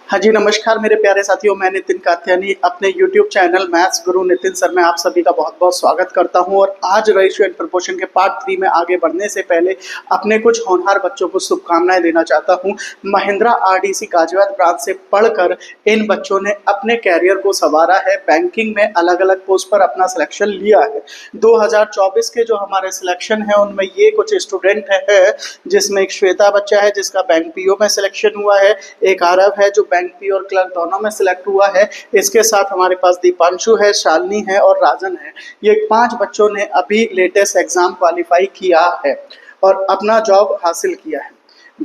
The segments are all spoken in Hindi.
हाँ जी, नमस्कार मेरे प्यारे साथियों। मैं नितिन कात्यानी अपने YouTube चैनल मैथ्स गुरु नितिन सर में आप सभी का बहुत-बहुत स्वागत करता हूं। और आज रेशियो एंड प्रोपोर्शन के पार्ट 3 में आगे बढ़ने से पहले अपने कुछ होनहार बच्चों को शुभकामनाएं देना चाहता हूं। महिंद्रा आरडीसी गाजियाबाद ब्रांच से पढ़कर इन बच्चों ने अपने कैरियर को संवारा है, बैंकिंग में अलग-अलग पोस्ट पर अपना सिलेक्शन लिया है। 2024 के जो हमारे सिलेक्शन है उनमें ये कुछ स्टूडेंट है, जिसमें एक श्वेता बच्चा है जिसका बैंक पीओ में सिलेक्शन हुआ है, एक आरव है जो बैंक पी और क्लर्क दोनों में सिलेक्ट हुआ है। इसके साथ हमारे पास दीपांशु है, शालिनी है और राजन है। ये 5 बच्चों ने अभी लेटेस्ट एग्जाम क्वालिफाई किया है और अपना जॉब हासिल किया है।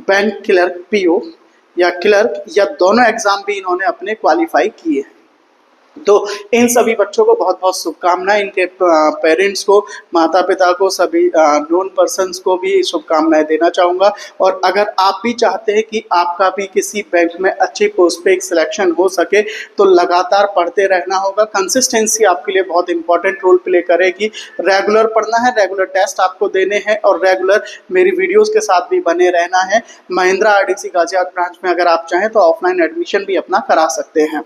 बैंक क्लर्क पीओ या क्लर्क या दोनों एग्जाम भी इन्होंने अपने क्वालिफाई किए हैं। तो इन सभी बच्चों को बहुत बहुत शुभकामनाएं, इनके पेरेंट्स को, माता पिता को, सभी नोन पर्सन्स को भी शुभकामनाएं देना चाहूँगा। और अगर आप भी चाहते हैं कि आपका भी किसी बैंक में अच्छी पोस्ट पे एक सिलेक्शन हो सके तो लगातार पढ़ते रहना होगा। कंसिस्टेंसी आपके लिए बहुत इंपॉर्टेंट रोल प्ले करेगी। रेगुलर पढ़ना है, रेगुलर टेस्ट आपको देने हैं और रेगुलर मेरी वीडियोज़ के साथ भी बने रहना है। महिंद्रा आरडीसी गाजियाबाद ब्रांच में अगर आप चाहें तो ऑफलाइन एडमिशन भी अपना करा सकते हैं।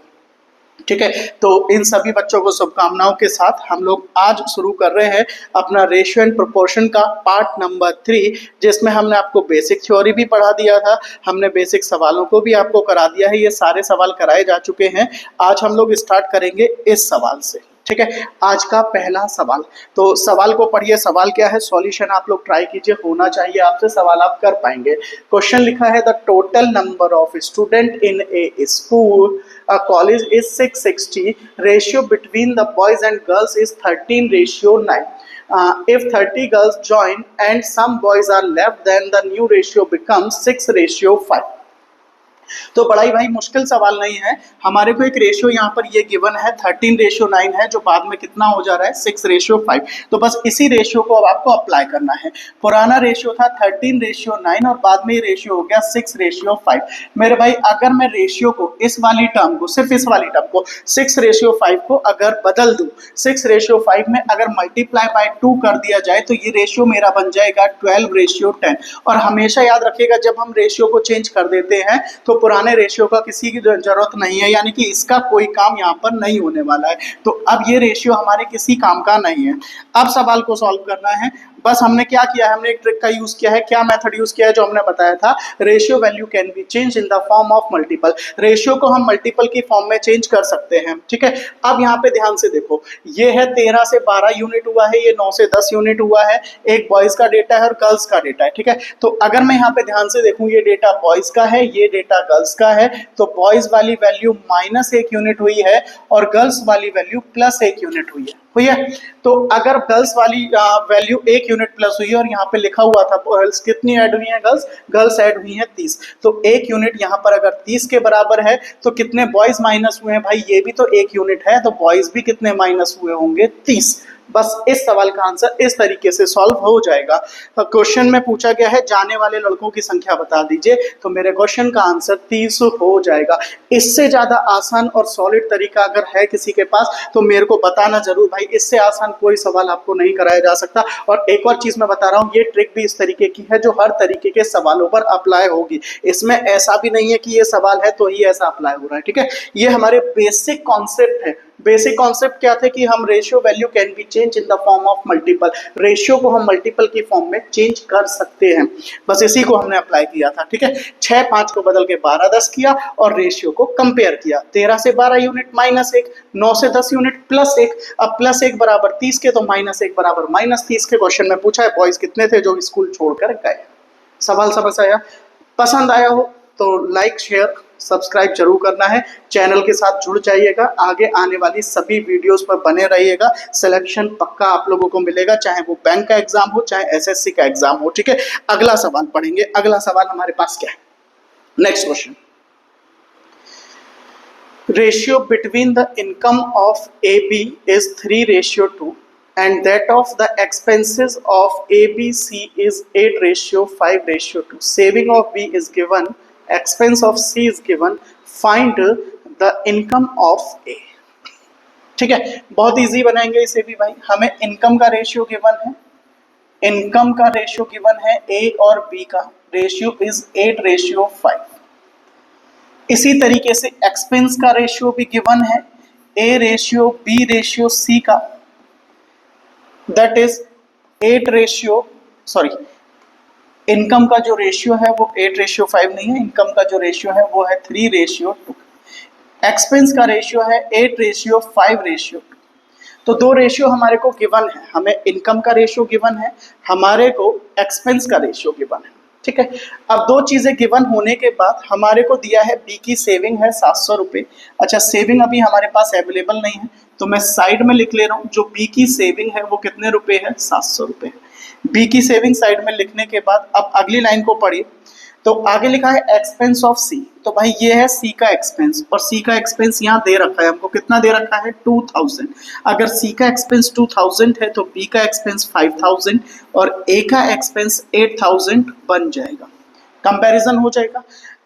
ठीक है, तो इन सभी बच्चों को शुभकामनाओं के साथ हम लोग आज शुरू कर रहे हैं अपना रेशियो एंड प्रोपोर्शन का पार्ट नंबर 3, जिसमें हमने आपको बेसिक थ्योरी भी पढ़ा दिया था, हमने बेसिक सवालों को भी आपको करा दिया है। ये सारे सवाल कराए जा चुके हैं। आज हम लोग स्टार्ट करेंगे इस सवाल से। ठीक है, आज का पहला सवाल। तो सवाल को पढ़िए। सवाल क्या है, सॉल्यूशन आप लोग ट्राई कीजिए, होना चाहिए आपसे, सवाल आप कर पाएंगे। क्वेश्चन लिखा है, the total number of student in A school a college is 660. Ratio between the boys and girls is 13:9. If 30 girls join and some boys are left, then the new ratio becomes 6:5. तो बड़ा ही भाई मुश्किल सवाल नहीं है। हमारे को एक रेशियो यहाँ पर ये गिवन है 13:9 है, जो बाद में कितना हो जा रहा है 6:5। तो बस इसी रेशियो को अब आपको अप्लाई करना है। पुराना रेशियो था 13:9 और बाद में ये रेशियो हो गया 6:5। मेरे भाई अगर मैं रेशियो को इस वाली टर्म को, सिर्फ इस वाली टर्म को 6:5 को अगर बदल दूं, 6:5 में अगर मल्टीप्लाई बाय 2 कर दिया जाए तो ये रेशियो मेरा बन जाएगा 12:10। और हमेशा याद रखिएगा जब हम रेशियो को चेंज कर देते हैं तो पुराने रेशियो का किसी की जरूरत नहीं है, यानी कि इसका कोई काम यहाँ पर नहीं होने वाला है। तो अब ये रेशियो हमारे किसी काम का नहीं है। अब सवाल को सॉल्व करना है। बस हमने क्या किया है, हमने एक ट्रिक का यूज किया है। क्या मेथड यूज किया है, जो हमने बताया था, ratio value can be change in the form of multiple. Ratio को हम मल्टीपल की फॉर्म में चेंज कर सकते हैं। ठीक है, अब यहाँ पे ध्यान से देखो, ये है 13 से 12 यूनिट हुआ है, ये 9 से 10 यूनिट हुआ है। एक बॉयज का डेटा है और गर्ल्स का डेटा है। ठीक है, तो अगर मैं यहाँ पे ध्यान से देखूं, ये डेटा बॉयज का है, ये डेटा गर्ल्स का है, तो बॉयज वाली वैल्यू -1 यूनिट हुई है और गर्ल्स वाली वैल्यू +1 यूनिट हुई है। तो अगर गर्ल्स वाली वैल्यू 1 यूनिट प्लस हुई है और यहाँ पे लिखा हुआ था गर्ल्स कितनी ऐड हुई है, गर्ल्स ऐड हुई है 30, तो 1 यूनिट यहाँ पर अगर 30 के बराबर है तो कितने बॉयज माइनस हुए हैं भाई, ये भी तो 1 यूनिट है, तो बॉयज भी कितने माइनस हुए होंगे, 30। बस इस सवाल का आंसर इस तरीके से सॉल्व हो जाएगा। तो क्वेश्चन में पूछा गया है जाने वाले लड़कों की संख्या बता दीजिए, तो मेरे क्वेश्चन का आंसर 30 हो जाएगा। इससे ज्यादा आसान और सॉलिड तरीका अगर है किसी के पास तो मेरे को बताना जरूर भाई, इससे आसान कोई सवाल आपको नहीं कराया जा सकता। और एक और चीज मैं बता रहा हूँ, ये ट्रिक भी इस तरीके की है जो हर तरीके के सवालों पर अप्लाई होगी। इसमें ऐसा भी नहीं है कि ये सवाल है तो ही ऐसा अप्लाई हो रहा है। ठीक है, ये हमारे बेसिक कॉन्सेप्ट है। बेसिक कॉन्सेप्ट क्या थे कि हम ratio value can be change in the form of multiple. Ratio को हम मल्टीपल की फॉर्म में चेंज कर सकते हैं, बस इसी को हमने अप्लाई किया था। ठीक है, 6 5 को बदल के 12 10 किया और रेशियो को कंपेयर किया। 13 से 12 यूनिट -1, 9 से 10 यूनिट +1। अब +1 बराबर 30 के, तो -1 बराबर -30 के। क्वेश्चन में पूछा है बॉयज कितने थे जो स्कूल छोड़कर गए। सवाल समझ आया? पसंद आया हो तो लाइक शेयर सब्सक्राइब जरूर करना है, चैनल के साथ जुड़ जाइएगा, आगे आने वाली सभी वीडियोस पर बने रहिएगा। सिलेक्शन पक्का आप लोगों को मिलेगा, चाहे वो बैंक का एग्जाम हो चाहे एसएससी का एग्जाम हो। ठीक है, अगला सवाल पढ़ेंगे। अगला सवाल हमारे पास क्या है, next question. Ratio between the income of a b is 3:2 and that of the expenses of ABC is 8:5:2. Saving of B is given, expense of C is given, find the income of A. ठीक है, बहुत इजी बनाएंगे इसे भी भाई। हमें इनकम का रेशियो गिवन है, इनकम का रेशियो गिवन है, ए और बी का रेशियो इज 8:5। इसी तरीके से एक्सपेंस का रेशियो भी गिवन है, A ratio B ratio C का, that is 8 ratio, sorry, income का जो रेशियो है वो 8:5 नहीं है, इनकम का जो रेशियो है वो है 3:2। एक्सपेंस का रेशियो है 8:5। तो दो रेशियो हमारे को गिवन है, हमें इनकम का रेशियो गिवन है, हमारे को एक्सपेंस का रेशियो गिवन है, ठीक है। अब दो चीजें गिवन होने के बाद हमारे को दिया है बी की सेविंग है 700 रुपये। अच्छा, सेविंग अभी हमारे पास अवेलेबल नहीं है तो मैं साइड में लिख ले रहा हूँ, जो बी की सेविंग है वो कितने रुपए है, 700 रुपये। बी की सेविंग साइड में लिखने के बाद अब अगली लाइन को पढ़िए, तो आगे लिखा है एक्सपेंस ऑफ सी। तो भाई ये है सी का एक्सपेंस, और सी का एक्सपेंस यहाँ दे रखा है हमको, कितना दे रखा है, 2000। अगर सी का एक्सपेंस 2000 है तो बी का एक्सपेंस 5000 और ए का एक्सपेंस 8000 बन जाएगा, कंपैरिजन हो जाएगा।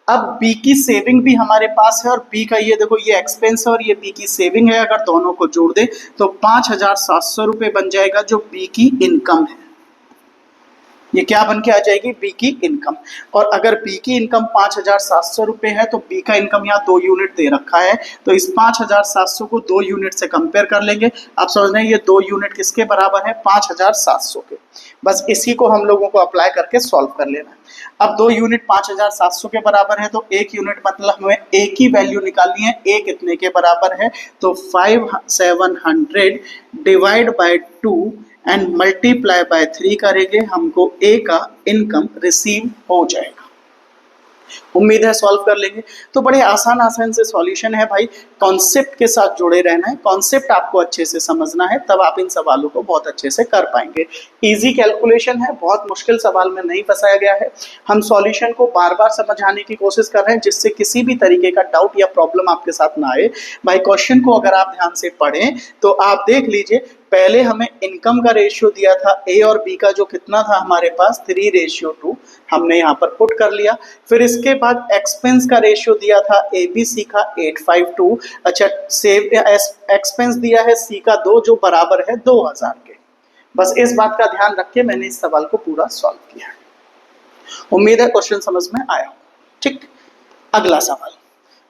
अब बी की सेविंग भी हमारे पास है और बी का ये देखो, ये एक्सपेंस है और ये बी की सेविंग है, अगर दोनों को जोड़ दे तो 5700 रुपये बन जाएगा, जो बी की इनकम है। ये क्या बन के आ जाएगी, बी की इनकम। और अगर बी की इनकम 5700 रुपये है तो बी का इनकम यहाँ 2 यूनिट दे रखा है, तो इस 5700 को 2 यूनिट से कंपेयर कर लेंगे। आप समझ रहे हैं ये 2 यूनिट किसके बराबर है, 5700 के। बस इसी को हम लोगों को अप्लाई करके सॉल्व कर लेना है। अब 2 यूनिट 5700 के बराबर है तो 1 यूनिट मतलब हमें ए की वैल्यू निकालनी है, ए कितने के बराबर है, तो 5700 divide by 2 and multiply bye 3 करेंगे, हमको ए का इनकम रिसीव हो जाएगा। उम्मीद है सॉल्व कर लेंगे। तो बड़े आसान से सॉल्यूशन है भाई, कॉन्सेप्ट के साथ जुड़े रहना है, कॉन्सेप्ट आपको अच्छे से समझना है, तब आप इन सवालों को बहुत अच्छे से कर पाएंगे। इजी कैलकुलेशन है, बहुत मुश्किल सवाल में नहीं फंसाया गया है। हम सॉल्यूशन को बार बार समझाने की कोशिश कर रहे हैं जिससे किसी भी तरीके का डाउट या प्रॉब्लम आपके साथ ना आए। भाई क्वेश्चन को अगर आप ध्यान से पढ़ें तो आप देख लीजिए, पहले हमें इनकम का रेशियो दिया था ए और बी का, जो कितना था हमारे पास 3:2, हमने यहाँ पर पुट कर लिया। फिर इसके बाद एक्सपेंस का रेशियो दिया था ए बी सी का 852। अच्छा, सेव एक्सपेंस दिया है सी का 2 जो बराबर है 2000 के। बस इस बात का ध्यान रख के मैंने इस सवाल को पूरा सॉल्व किया। उम्मीद है क्वेश्चन समझ में आया। ठीक, अगला सवाल,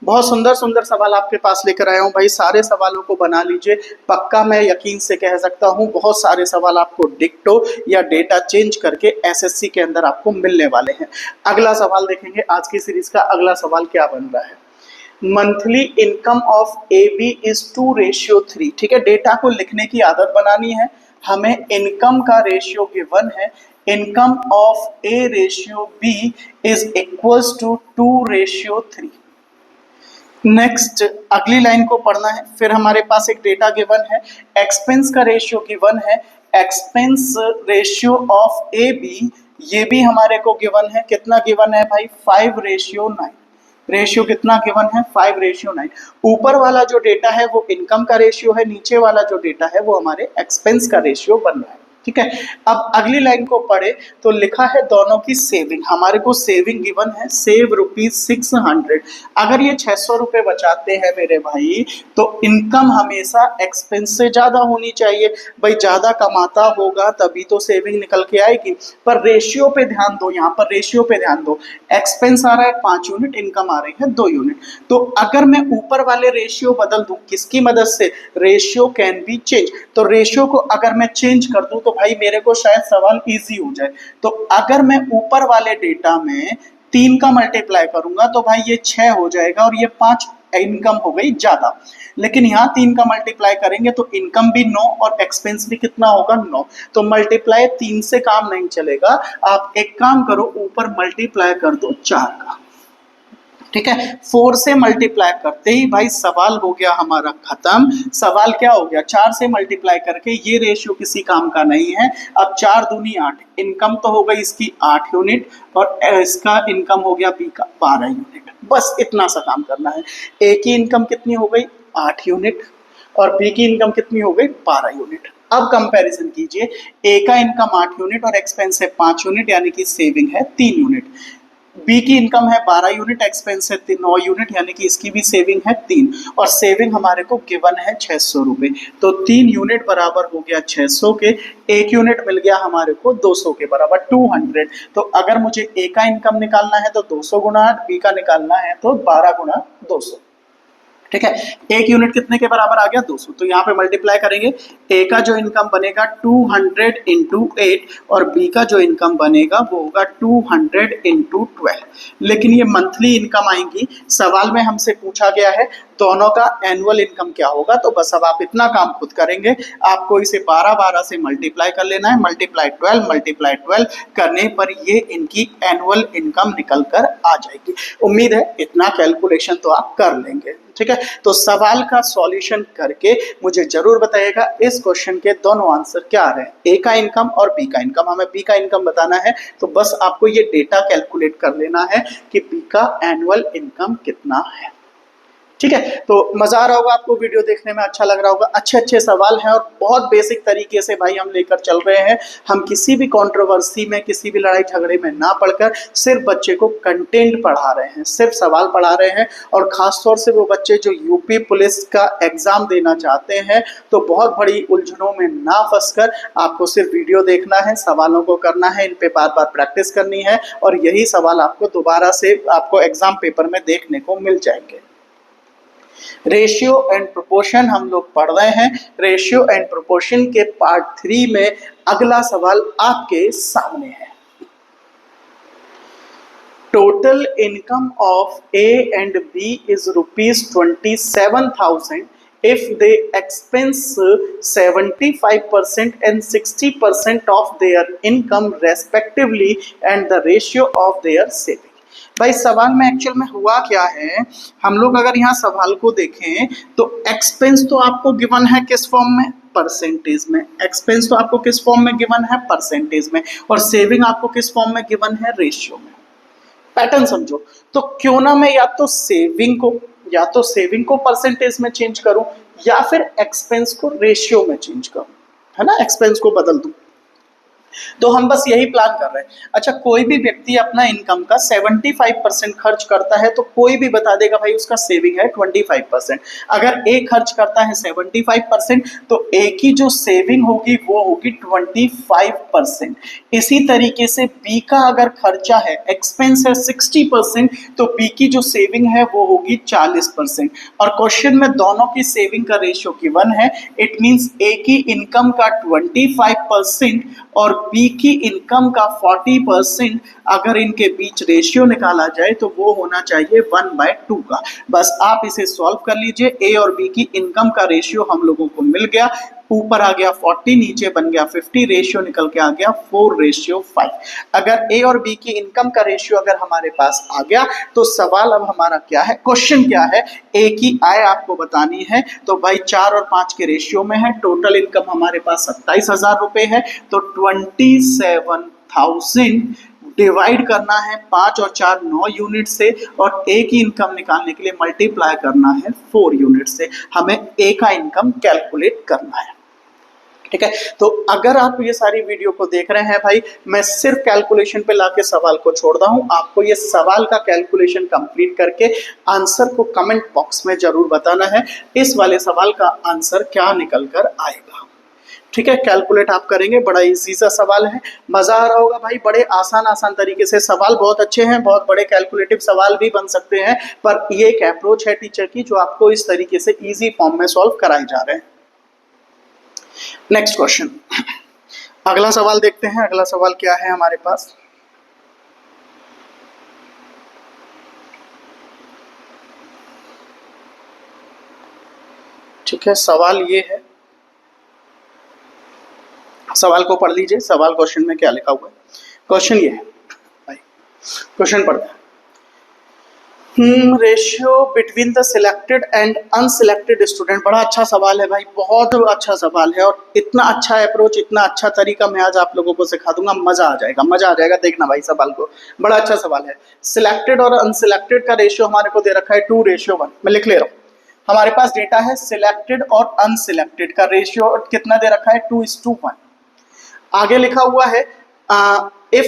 बहुत सुंदर सुंदर सवाल आपके पास लेकर आया हूं भाई, सारे सवालों को बना लीजिए। पक्का मैं यकीन से कह सकता हूं बहुत सारे सवाल आपको डिक्टो या डेटा चेंज करके एसएससी के अंदर आपको मिलने वाले हैं। अगला सवाल देखेंगे, आज की सीरीज का अगला सवाल क्या बन रहा है, monthly income of a b is 2:3। ठीक है, डेटा को लिखने की आदत बनानी है, हमें इनकम का रेशियो गिवन है, income of a ratio b is equals to 2:3। Next अगली लाइन को पढ़ना है, फिर हमारे पास एक डेटा गिवन है, एक्सपेंस का रेशियो गिवन है, expense ratio of a b, ये भी हमारे को गिवन है, कितना गिवन है भाई, 5:9। रेशियो कितना गिवन है, 5:9। ऊपर वाला जो डेटा है वो इनकम का रेशियो है, नीचे वाला जो डेटा है वो हमारे एक्सपेंस का रेशियो बन रहा है। ठीक है, अब अगली लाइन को पढ़े तो लिखा है दोनों की सेविंग, हमारे को सेविंग गिवन है, सेव ₹600। अगर ये 600 रुपये बचाते हैं मेरे भाई तो इनकम हमेशा एक्सपेंस से ज्यादा होनी चाहिए। भाई ज्यादा कमाता होगा तभी तो सेविंग निकल के आएगी। पर रेशियो पे ध्यान दो, यहाँ पर रेशियो पे ध्यान दो, एक्सपेंस आ रहा है 5 यूनिट, इनकम आ रही है 2 यूनिट। तो अगर मैं ऊपर वाले रेशियो बदल दूं, किसकी मदद से, रेशियो कैन बी चेंज। तो रेशियो को अगर मैं चेंज कर दूं तो भाई मेरे को शायद सवाल इजी हो जाए। तो अगर मैं ऊपर वाले डेटा में 3 का मल्टीप्लाई करूंगा तो भाई ये 6 हो जाएगा और ये 5 इनकम हो गई ज्यादा। लेकिन यहाँ 3 का मल्टीप्लाई करेंगे तो इनकम भी 9 और एक्सपेंस भी कितना होगा, 9। तो मल्टीप्लाई 3 से काम नहीं चलेगा, आप एक काम करो, ऊपर मल्टीप्लाई कर दो 4 का। ठीक है, 4 से मल्टीप्लाई करते ही भाई सवाल हो गया हमारा खत्म। सवाल क्या हो गया, 4 से मल्टीप्लाई करके, ये रेशियो किसी काम का नहीं है। अब 4 दूनी 8, इनकम तो हो गई इसकी 8 यूनिट और इसका इनकम हो गया बी का 12 यूनिट। बस इतना सा काम करना है। ए की इनकम कितनी हो गई, 8 यूनिट और बी की इनकम कितनी हो गई, 12 यूनिट। अब कंपैरिजन कीजिए, ए का इनकम 8 यूनिट और एक्सपेंस है 5 यूनिट, यानी कि सेविंग है 3 यूनिट। बी की इनकम है 12 यूनिट, एक्सपेंस है 9 यूनिट, यानी कि इसकी भी सेविंग है 3, और सेविंग हमारे को गिवन है 600 रुपये। तो 3 यूनिट बराबर हो गया 600 के, 1 यूनिट मिल गया हमारे को 200 के बराबर 200। तो अगर मुझे ए का इनकम निकालना है तो 200 गुना 8, बी का निकालना है तो 12 गुना 200। ठीक है, 1 यूनिट कितने के बराबर आ गया 200, तो यहाँ पे मल्टीप्लाई करेंगे। ए का जो इनकम बनेगा 200 इंटू 8 और बी का जो इनकम बनेगा वो होगा 200 इंटू 12। लेकिन ये मंथली इनकम आएंगी, सवाल में हमसे पूछा गया है दोनों का एनुअल इनकम क्या होगा, तो बस अब आप इतना काम खुद करेंगे, आपको इसे 12 से मल्टीप्लाई कर लेना है, मल्टीप्लाई 12 करने पर ये इनकी एनुअल इनकम निकल कर आ जाएगी। उम्मीद है इतना कैलकुलेशन तो आप कर लेंगे। ठीक है, तो सवाल का सॉल्यूशन करके मुझे जरूर बताइएगा इस क्वेश्चन के दोनों आंसर क्या आ रहे हैं, ए का इनकम और बी का इनकम। हमें बी का इनकम बताना है, तो बस आपको ये डेटा कैलकुलेट कर लेना है कि बी का एनुअल इनकम कितना है। ठीक है, तो मजा आ रहा होगा आपको, वीडियो देखने में अच्छा लग रहा होगा, अच्छे अच्छे सवाल हैं और बहुत बेसिक तरीके से भाई हम लेकर चल रहे हैं। हम किसी भी कंट्रोवर्सी में, किसी भी लड़ाई झगड़े में ना पढ़कर सिर्फ बच्चे को कंटेंट पढ़ा रहे हैं, सिर्फ सवाल पढ़ा रहे हैं। और खासतौर से वो बच्चे जो यूपी पुलिस का एग्जाम देना चाहते हैं, तो बहुत बड़ी उलझनों में ना फंसकर आपको सिर्फ वीडियो देखना है, सवालों को करना है, इन पे बार बार प्रैक्टिस करनी है और यही सवाल आपको दोबारा से आपको एग्जाम पेपर में देखने को मिल जाएंगे। रेशियो एंड प्रोपोर्शन हम लोग पढ़ रहे हैं। रेशियो एंड प्रोपोर्शन के पार्ट 3 में अगला सवाल आपके सामने है। Total income of a and b is ₹27,000 if they expense 75% and 60% of their income respectively and the ratio of their saving। भाई सवाल में एक्चुअल में हुआ क्या है, हम लोग अगर यहाँ सवाल को देखें तो एक्सपेंस तो आपको गिवन है किस फॉर्म में, परसेंटेज में। एक्सपेंस तो आपको किस फॉर्म में गिवन है, परसेंटेज में, और सेविंग आपको किस फॉर्म में गिवन है, रेशियो में। पैटर्न समझो, तो क्यों ना मैं या तो सेविंग को परसेंटेज में चेंज करूं या फिर एक्सपेंस को रेशियो में चेंज करूं, है ना, एक्सपेंस को बदल दूं। तो हम बस यही प्लान कर रहे हैं। अच्छा, कोई भी व्यक्ति अपना इनकम का 75% खर्च करता है तो कोई भी बता देगा भाई उसका सेविंग है 25%। अगर ए खर्च करता है 75% तो ए की जो सेविंग होगी वो होगी 25%। इसी तरीके से बी का अगर खर्चा है, एक्सपेंस है 60%, तो बी की जो सेविंग है वो होगी 40%। और क्वेश्चन में दोनों की सेविंग का रेशियो गिवन है, इट मींस ए की इनकम का 25% और बी की इनकम का 40%। अगर इनके बीच रेशियो निकाला जाए तो वो होना चाहिए 1/2 का। बस आप इसे सॉल्व कर लीजिए। ए और बी की इनकम का रेशियो हम लोगों को मिल गया, ऊपर आ गया 40, नीचे बन गया 50, रेशियो निकल के आ गया 4:5। अगर ए और बी की इनकम का रेशियो अगर हमारे पास आ गया तो सवाल अब हमारा क्या है, क्वेश्चन क्या है, ए की आय आपको बतानी है। तो भाई 4 और 5 के रेशियो में है, टोटल इनकम हमारे पास 27,000 रुपए है, तो 27,000 डिवाइड करना है 5 और 4 9 यूनिट से, और ए की इनकम निकालने के लिए मल्टीप्लाई करना है 4 यूनिट से। हमें ए का इनकम कैलकुलेट करना है। ठीक है, तो अगर आप ये सारी वीडियो को देख रहे हैं भाई, मैं सिर्फ कैलकुलेशन पे लाके सवाल को छोड़ रहा हूं। आपको ये सवाल का कैलकुलेशन कंप्लीट करके आंसर को कमेंट बॉक्स में जरूर बताना है इस वाले सवाल का आंसर क्या निकल कर आएगा। ठीक है, कैलकुलेट आप करेंगे, बड़ा इजी सा सवाल है, मजा आ रहा होगा भाई। बड़े आसान तरीके से सवाल बहुत अच्छे हैं, बहुत बड़े कैलकुलेटिव सवाल भी बन सकते हैं, पर ये एक अप्रोच है टीचर की जो आपको इस तरीके से इजी फॉर्म में सॉल्व कराए जा रहे हैं। नेक्स्ट क्वेश्चन, अगला सवाल देखते हैं। अगला सवाल क्या है हमारे पास, ठीक है, सवाल ये है, सवाल को पढ़ लीजिए। सवाल क्वेश्चन में क्या लिखा हुआ है, क्वेश्चन ये है भाई, क्वेश्चन पढ़ते हैं। Ratio between the selected and unselected student. बड़ा अच्छा सवाल है भाई, बहुत अच्छा सवाल है, और इतना अच्छा अप्रोच, इतना अच्छा तरीका मैं आज आप लोगों को सिखा दूंगा, मजा आ जाएगा, मजा आ जाएगा। देखना भाई सवाल को, बड़ा अच्छा सवाल है। सिलेक्टेड और अनसिलेक्टेड का रेशियो हमारे को दे रखा है 2:1। मैं लिख ले रहा हूँ, हमारे पास डेटा है सिलेक्टेड और अनसिलेक्टेड का रेशियो कितना दे रखा है, 2:1। आगे लिखा हुआ है इफ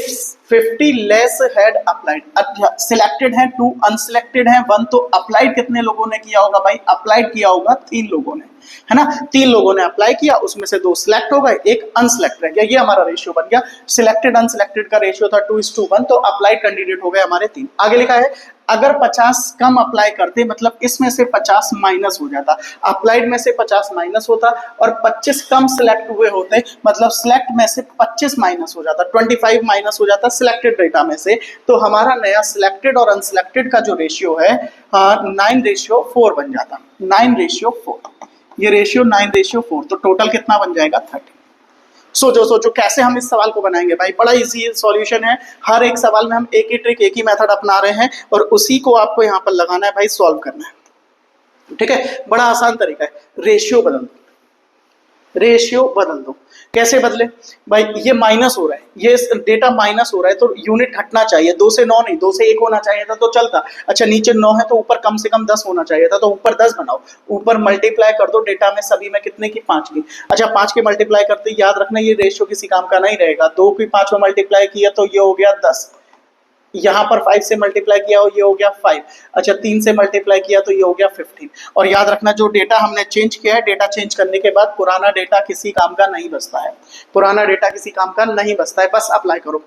50 लेस हैड अप्लाइड। अच्छा, सिलेक्टेड है 2, अनसिलेक्टेड है 1, तो अप्लाइड कितने लोगों ने किया होगा भाई? अप्लाइड किया होगा 3 लोगों ने, है ना। 3 लोगों ने अप्लाई किया, उसमें से 2 सिलेक्ट हो गए, 1 अनसिलेक्ट रह गया। ये हमारा रेशियो बन गया। सिलेक्टेड अनसिलेक्टेड का रेशियो था 2:1, तो अप्लाइड कैंडिडेट हो गए हमारे 3। आगे लिखा है अगर 50 कम अप्लाई करते, मतलब इसमें से 50 माइनस हो जाता, अप्लाइड में से 50 माइनस होता, और 25 कम सिलेक्ट हुए होते, मतलब सिलेक्ट में से 25 माइनस हो जाता, 25 माइनस हो जाता सिलेक्टेड डेटा में से, तो हमारा नया सिलेक्टेड और अनसिलेक्टेड का जो रेशियो है 9:4 बन जाता। 9:4, ये रेशियो 9:4, तो टोटल कितना बन जाएगा? 30। सोचो कैसे हम इस सवाल को बनाएंगे भाई। बड़ा इजी सॉल्यूशन है। हर एक सवाल में हम एक ही ट्रिक, एक ही मेथड अपना रहे हैं, और उसी को आपको यहाँ पर लगाना है भाई, सॉल्व करना है। ठीक है, बड़ा आसान तरीका है। रेशियो बदल दो, रेशियो बदल दो। कैसे बदले भाई? ये माइनस हो रहा है, ये डेटा माइनस हो रहा है, तो यूनिट हटना चाहिए। 2 से 9 नहीं, 2 से 1 होना चाहिए था तो चलता। अच्छा, नीचे 9 है तो ऊपर कम से कम 10 होना चाहिए था, तो ऊपर 10 बनाओ, ऊपर मल्टीप्लाई कर दो डेटा में सभी में कितने की? 5 की। अच्छा, 5 के मल्टीप्लाई करते, याद रखना ये रेशियो किसी काम का नहीं रहेगा। 2 की 5 में मल्टीप्लाई किया तो ये हो गया 10, यहाँ पर 5 से मल्टीप्लाई किया हो ये हो गया 5। अच्छा, 3 से मल्टीप्लाई किया तो ये हो गया 15। और याद रखना जो डेटा हमने चेंज किया है, डेटा चेंज करने के बाद पुराना डेटा किसी काम का नहीं बचता है, पुराना डेटा किसी काम का नहीं बचता है। बस अप्लाई करो,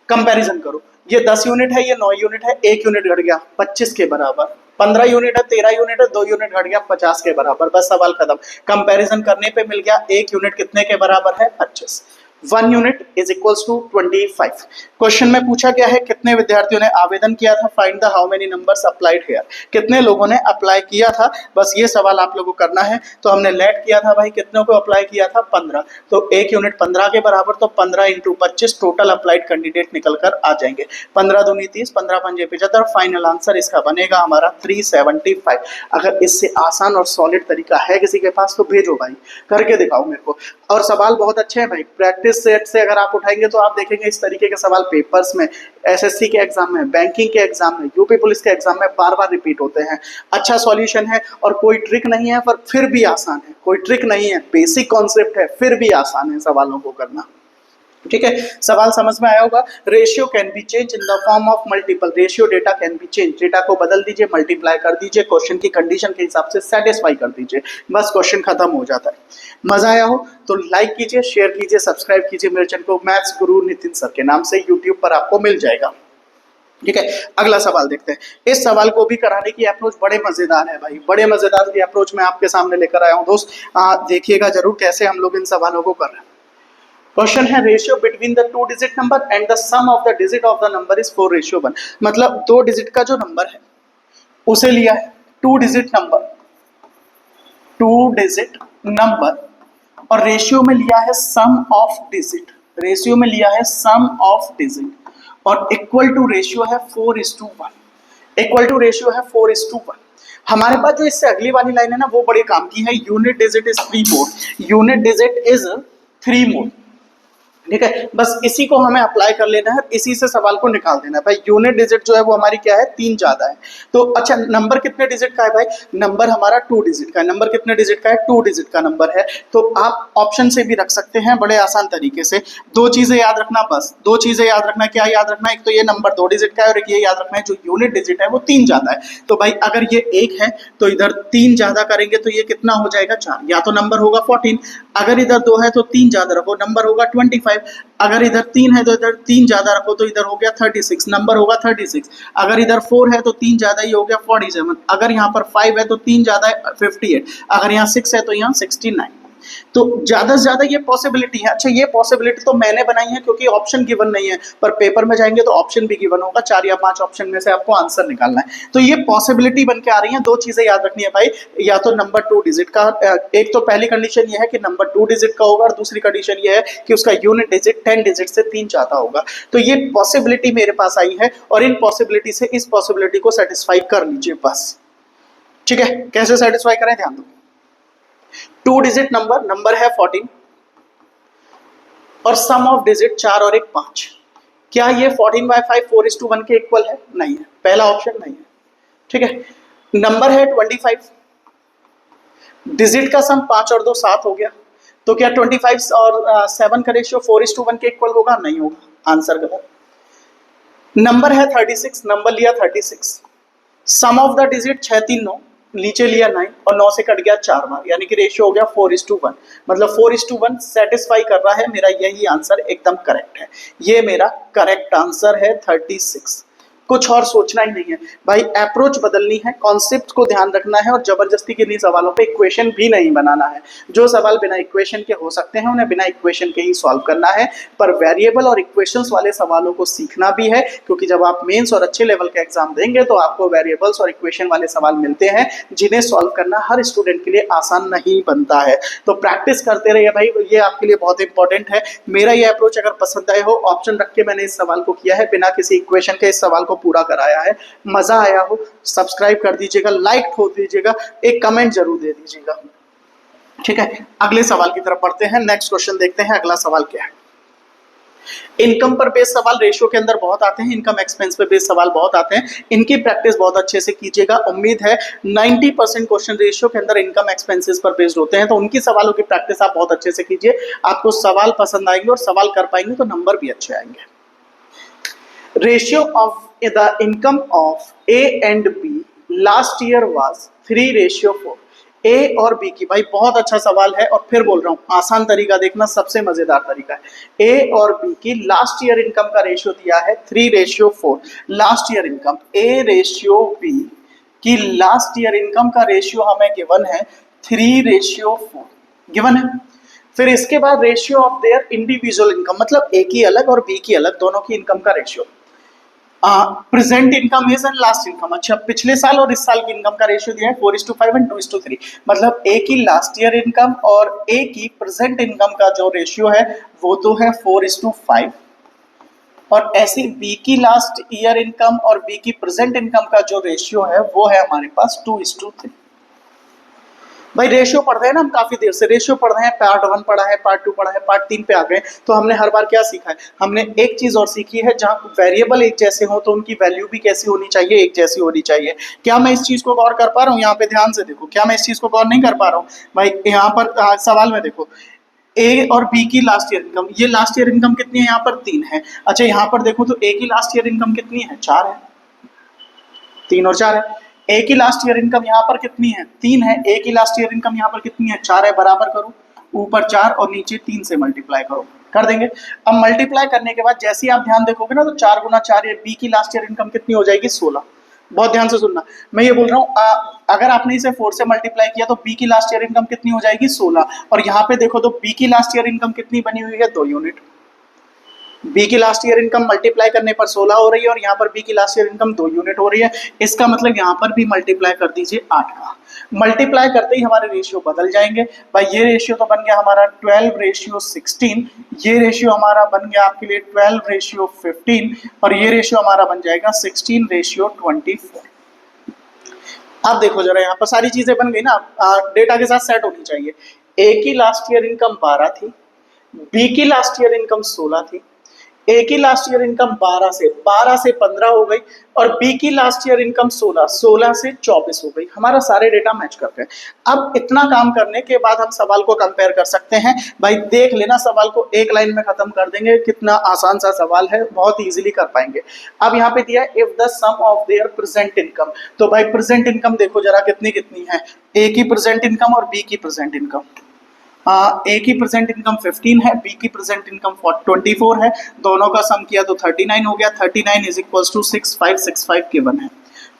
कंपैरिजन करो। ये 10 यूनिट है, ये 9 यूनिट है, 1 यूनिट घट गया 25 के बराबर। 15 यूनिट है, 13 यूनिट है, 2 यूनिट घट गया 50 के बराबर। बस सवाल खत्म। कंपैरिजन करने पे मिल गया 1 यूनिट कितने के बराबर है? 25। 1 unit is equals to 25। Question में पूछा गया है कितने विद्यार्थियों ने आवेदन किया था, find the how many numbers applied here. कितने लोगों ने अप्लाई किया था, बस ये सवाल आप लोगों को करना है। तो हमने लेट किया था भाई, कितनों को अप्लाई किया था? 15, तो 1 यूनिट 15 के बराबर, तो 15 × 25 टोटल अप्लाइड कैंडिडेट निकल कर आ जाएंगे। 15 दूनी 30, 15 पंजे 75। फाइनल आंसर इसका बनेगा हमारा 375। अगर इससे आसान और सॉलिड तरीका है किसी के पास तो भेजो भाई, करके दिखाओ मेरे को। और सवाल बहुत अच्छे हैं भाई, प्रैक्टिस सेट से अगर आप उठाएंगे तो आप देखेंगे इस तरीके के सवाल पेपर्स में, एसएससी के एग्जाम में, बैंकिंग के एग्जाम में, यूपी पुलिस के एग्जाम में बार बार रिपीट होते हैं। अच्छा सॉल्यूशन है और कोई ट्रिक नहीं है, पर फिर भी आसान है। कोई ट्रिक नहीं है, बेसिक कॉन्सेप्ट है, फिर भी आसान है सवालों को करना। ठीक है, सवाल समझ में आया होगा। Ratio can be change in the form of multiple. Ratio data can be change, data को बदल दीजिए, मल्टीप्लाई कर दीजिए, क्वेश्चन की कंडीशन के हिसाब से सेटिस्फाई कर दीजिए, बस क्वेश्चन खत्म हो जाता है। मजा आया हो तो लाइक कीजिए, शेयर कीजिए, सब्सक्राइब कीजिए मेरे चैनल को। मैथ्स गुरु नितिन सर के नाम से यूट्यूब पर आपको मिल जाएगा। ठीक है, अगला सवाल देखते हैं। इस सवाल को भी कराने की अप्रोच बड़े मजेदार है भाई, बड़े मजेदार की अप्रोच मैं आपके सामने लेकर आया हूँ दोस्त। देखिएगा जरूर कैसे हम लोग इन सवालों को कर रहे हैं। क्वेश्चन है ratio between the 2 digit number and the sum of the digit of the number is 4:1। मतलब 2 डिजिट का जो नंबर है उसे लिया है 2 डिजिट नंबर, 2 डिजिट नंबर, और रेशियो में लिया है सम ऑफ डिजिट, रेशियो में लिया है सम ऑफ डिजिट, और इक्वल टू रेशियो है 4:1, इक्वल टू रेशियो है 4:1। हमारे पास जो इससे अगली वाली लाइन है ना वो बड़े काम की है। Unit digit is 3 more, unit digit is 3 मोर। ठीक है, बस इसी को हमें अप्लाई कर लेना है, इसी से सवाल को निकाल देना है भाई। यूनिट डिजिट जो है वो हमारी क्या है? 3 ज्यादा है। तो अच्छा, नंबर कितने डिजिट का है भाई? नंबर हमारा 2 डिजिट का है। नंबर कितने डिजिट का है? 2 डिजिट का नंबर है। तो आप ऑप्शन से भी रख सकते हैं बड़े आसान तरीके से। 2 चीजें याद रखना, बस 2 चीजें याद रखना। क्या याद रखना? एक तो ये नंबर 2 डिजिट का है, और एक ये याद रखना है जो यूनिट डिजिट है वो 3 ज्यादा है। तो भाई अगर ये 1 है तो इधर 3 ज्यादा करेंगे तो ये कितना हो जाएगा? 4। या तो नंबर होगा 14, अगर इधर 2 है तो 3 ज्यादा रखो, नंबर होगा 25। अगर इधर 3 है तो इधर 3 ज्यादा रखो तो इधर हो गया 36, नंबर होगा 36। अगर इधर 4 है तो 3 ज्यादा ही हो गया 47। अगर यहाँ पर 5 है तो 3 ज्यादा है 58। अगर यहाँ 6 है तो यहाँ 69। तो ज्यादा से ज्यादा ये पॉसिबिलिटी है। अच्छा, ये पॉसिबिलिटी तो मैंने बनाई है क्योंकि ऑप्शन गिवन नहीं है, पर पेपर में जाएंगे तो ऑप्शन भी गिवन होगा। 4 या 5 ऑप्शन में से आपको आंसर निकालना है। तो ये पॉसिबिलिटी बन के आ रही है। 2 चीजें याद रखनी है भाई, या तो नंबर 2 डिजिट का, एक तो पहली कंडीशन ये है कि नंबर 2 डिजिट का होगा, और दूसरी कंडीशन ये है कि उसका यूनिट डिजिट 10 डिजिट से 3 ज्यादा होगा। तो ये पॉसिबिलिटी मेरे पास आई है, और इन पॉसिबिलिटी से इस पॉसिबिलिटी को सेटिस्फाई कर लीजिए बस। ठीक है, कैसे सेटिस्फाई करें ध्यान दो। 2 डिजिट नंबर, नंबर है 14, और सम ऑफ डिजिट 4 और 1 5। क्या ये 14/5 4:1 के इक्वल है? नहीं है, पहला ऑप्शन नहीं है। ठीक है, नंबर है 25, डिजिट का सम 5 और 2 7 हो गया, तो क्या 25 और 7 का रेशियो 4:1 के इक्वल होगा? नहीं होगा, आंसर गलत। नंबर है 36, नंबर लिया 36, सम ऑफ द डिजिट 6 3 9, नीचे लिया 9 और 9 से कट गया 4 बार, यानी कि रेशियो हो गया 4:1, मतलब 4:1 सेटिस्फाई कर रहा है। मेरा यही आंसर एकदम करेक्ट है, ये मेरा करेक्ट आंसर है 36। कुछ और सोचना ही नहीं है भाई, अप्रोच बदलनी है, कॉन्सेप्ट को ध्यान रखना है और जबरदस्ती किन्हीं सवालों पे इक्वेशन भी नहीं बनाना है। जो सवाल बिना इक्वेशन के हो सकते हैं उन्हें बिना इक्वेशन के ही सॉल्व करना है, पर वेरिएबल और इक्वेशंस वाले सवालों को सीखना भी है, क्योंकि जब आप मेंस और अच्छे लेवल का एग्जाम देंगे तो आपको वेरिएबल्स और इक्वेशन वाले सवाल मिलते हैं जिन्हें सॉल्व करना हर स्टूडेंट के लिए आसान नहीं बनता है। तो प्रैक्टिस करते रहिए भाई, ये आपके लिए बहुत इंपॉर्टेंट है। मेरा ये अप्रोच अगर पसंद आए हो, ऑप्शन रख के मैंने इस सवाल को किया है, बिना किसी इक्वेशन के इस सवाल को पूरा कराया है, मजा आया हो सब्सक्राइब कर दीजिएगा, लाइक ठोक दीजिएगा, एक कमेंट जरूर दे दीजिएगा। ठीक है, अगले सवाल की तरफ बढ़ते हैं। नेक्स्ट क्वेश्चन देखते हैं, अगला सवाल क्या है। इनकम पर बेस्ड सवाल रेशियो के अंदर बहुत आते हैं, इनकम एक्सपेंस पे बेस्ड सवाल बहुत आते हैं, इनकी प्रैक्टिस बहुत अच्छे से कीजिएगा। उम्मीद है 90% क्वेश्चन रेशियो के अंदर इनकम एक्सपेंसेस पर बेस्ड होते हैं, तो उनकी सवालों की प्रैक्टिस आप बहुत अच्छे से कीजिए, आपको सवाल पसंद आएंगे और सवाल कर पाएंगे तो नंबर भी अच्छे आएंगे। Ratio of the income of a and b last year was 3:4। A और बी की, भाई बहुत अच्छा सवाल है और फिर बोल रहा हूं आसान तरीका देखना, सबसे मजेदार तरीका है। ए और बी की लास्ट ईयर इनकम का रेशियो दिया है 3:4। Last year income a ratio b की लास्ट ईयर इनकम का रेशियो हमें गिवन है 3:4 गिवन है। फिर इसके बाद ratio of their individual income, मतलब ए की अलग और बी की अलग, दोनों की इनकम का ratio. Present income is and last income, अच्छा पिछले साल और इस साल की इनकम का रेशियो दिया है 4:5 एंड 2:3, मतलब ए की लास्ट ईयर इनकम और ए की प्रेजेंट इनकम का जो रेशियो है वो तो है 4:5, और ऐसी बी की लास्ट ईयर इनकम और बी की प्रेजेंट इनकम का जो रेशियो है वो है हमारे पास 2:3। भाई रेशियो पढ़ रहे हैं ना हम काफी देर से, रेशियो पढ़ रहे हैं, पार्ट 1 पढ़ा है, पार्ट 2 पढ़ा है, पार्ट 3 पे आ गए, तो हमने हर बार क्या सीखा है, हमने एक चीज और सीखी है, जहां वेरिएबल एक जैसे हो तो उनकी वैल्यू भी कैसी होनी चाहिए, एक जैसी होनी चाहिए। क्या मैं इस चीज को गौर कर पा रहा हूँ? यहाँ पे ध्यान से देखो, क्या मैं इस चीज को गौर नहीं कर पा रहा हूँ? भाई यहाँ पर सवाल में देखो, ए और बी की लास्ट ईयर इनकम, ये लास्ट ईयर इनकम कितनी है? यहाँ पर 3 है। अच्छा यहाँ पर देखो तो ए की लास्ट ईयर इनकम कितनी है? 4 है, 3 और 4 है। ए की लास्ट ईयर इनकम यहाँ पर कितनी है? 3 है। ए की लास्ट ईयर इनकम यहाँ पर कितनी है? 4 है। बराबर करो, ऊपर 4 और नीचे 3 से मल्टीप्लाई करो, कर देंगे। अब मल्टीप्लाई करने के बाद जैसे ही आप ध्यान देखोगे ना तो 4 गुना 4, ये बी की लास्ट ईयर इनकम कितनी हो जाएगी? 16। बहुत ध्यान से सुनना, मैं ये बोल रहा हूँ अगर आपने इसे 4 से मल्टीप्लाई किया तो बी की लास्ट ईयर इनकम कितनी हो जाएगी? 16। और यहाँ पे देखो तो बी की लास्ट ईयर इनकम कितनी बनी हुई है? 2 यूनिट। बी की लास्ट ईयर इनकम मल्टीप्लाई करने पर 16 हो रही है और यहाँ पर बी की लास्ट ईयर इनकम 2 यूनिट हो रही है। इसका मतलब यहाँ पर भी मल्टीप्लाई कर दीजिए 8 का। मल्टीप्लाई करते ही हमारे रेशियो बदल जाएंगे। भाई ये रेशियो तो बन गया हमारा 12:16, ये रेशियो हमारा बन गया आपके लिए 12:15 और ये रेशियो हमारा बन जाएगा 16:24। अब देखो जरा, यहाँ पर सारी चीजें बन गई ना, डेटा के साथ सेट होनी चाहिए। ए की लास्ट ईयर इनकम 12 थी, बी की लास्ट ईयर इनकम 16 थी, ए की लास्ट ईयर इनकम 12 से 15 हो गई और बी की लास्ट ईयर इनकम 16 से 24 हो गई। हमारा सारे डेटा मैच करते हैं। अब इतना काम करने के बाद हम सवाल को कंपेयर कर सकते हैं। भाई देख लेना, सवाल को एक लाइन में खत्म कर देंगे, कितना आसान सा सवाल है, बहुत इजीली कर पाएंगे। अब यहाँ पे दिया if the sum of their present income, तो भाई प्रेजेंट इनकम देखो जरा कितनी कितनी है, ए की प्रेजेंट इनकम और बी की प्रेजेंट इनकम। ए की प्रेजेंट इनकम 15 है, बी की प्रेजेंट इनकम 24 है, दोनों का सम किया तो 39 हो गया। 39 इज इक्वल टू 6565 गिवन है।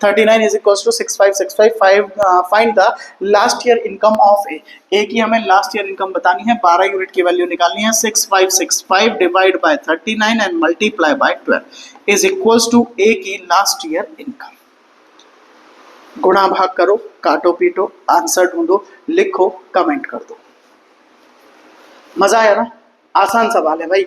39 is equal to 6565। Find the last year income of A. A की हमें लास्ट ईयर इनकम बतानी है, 12 यूनिट की वैल्यू निकालनी है। 6565 divide by 39 and multiply by 12 is equal to A की लास्ट ईयर इनकम। गुणा भाग करो, काटो पीटो, आंसर ढूंढो, लिखो, कमेंट कर दो। मजा आया ना? आसान सवाल है भाई,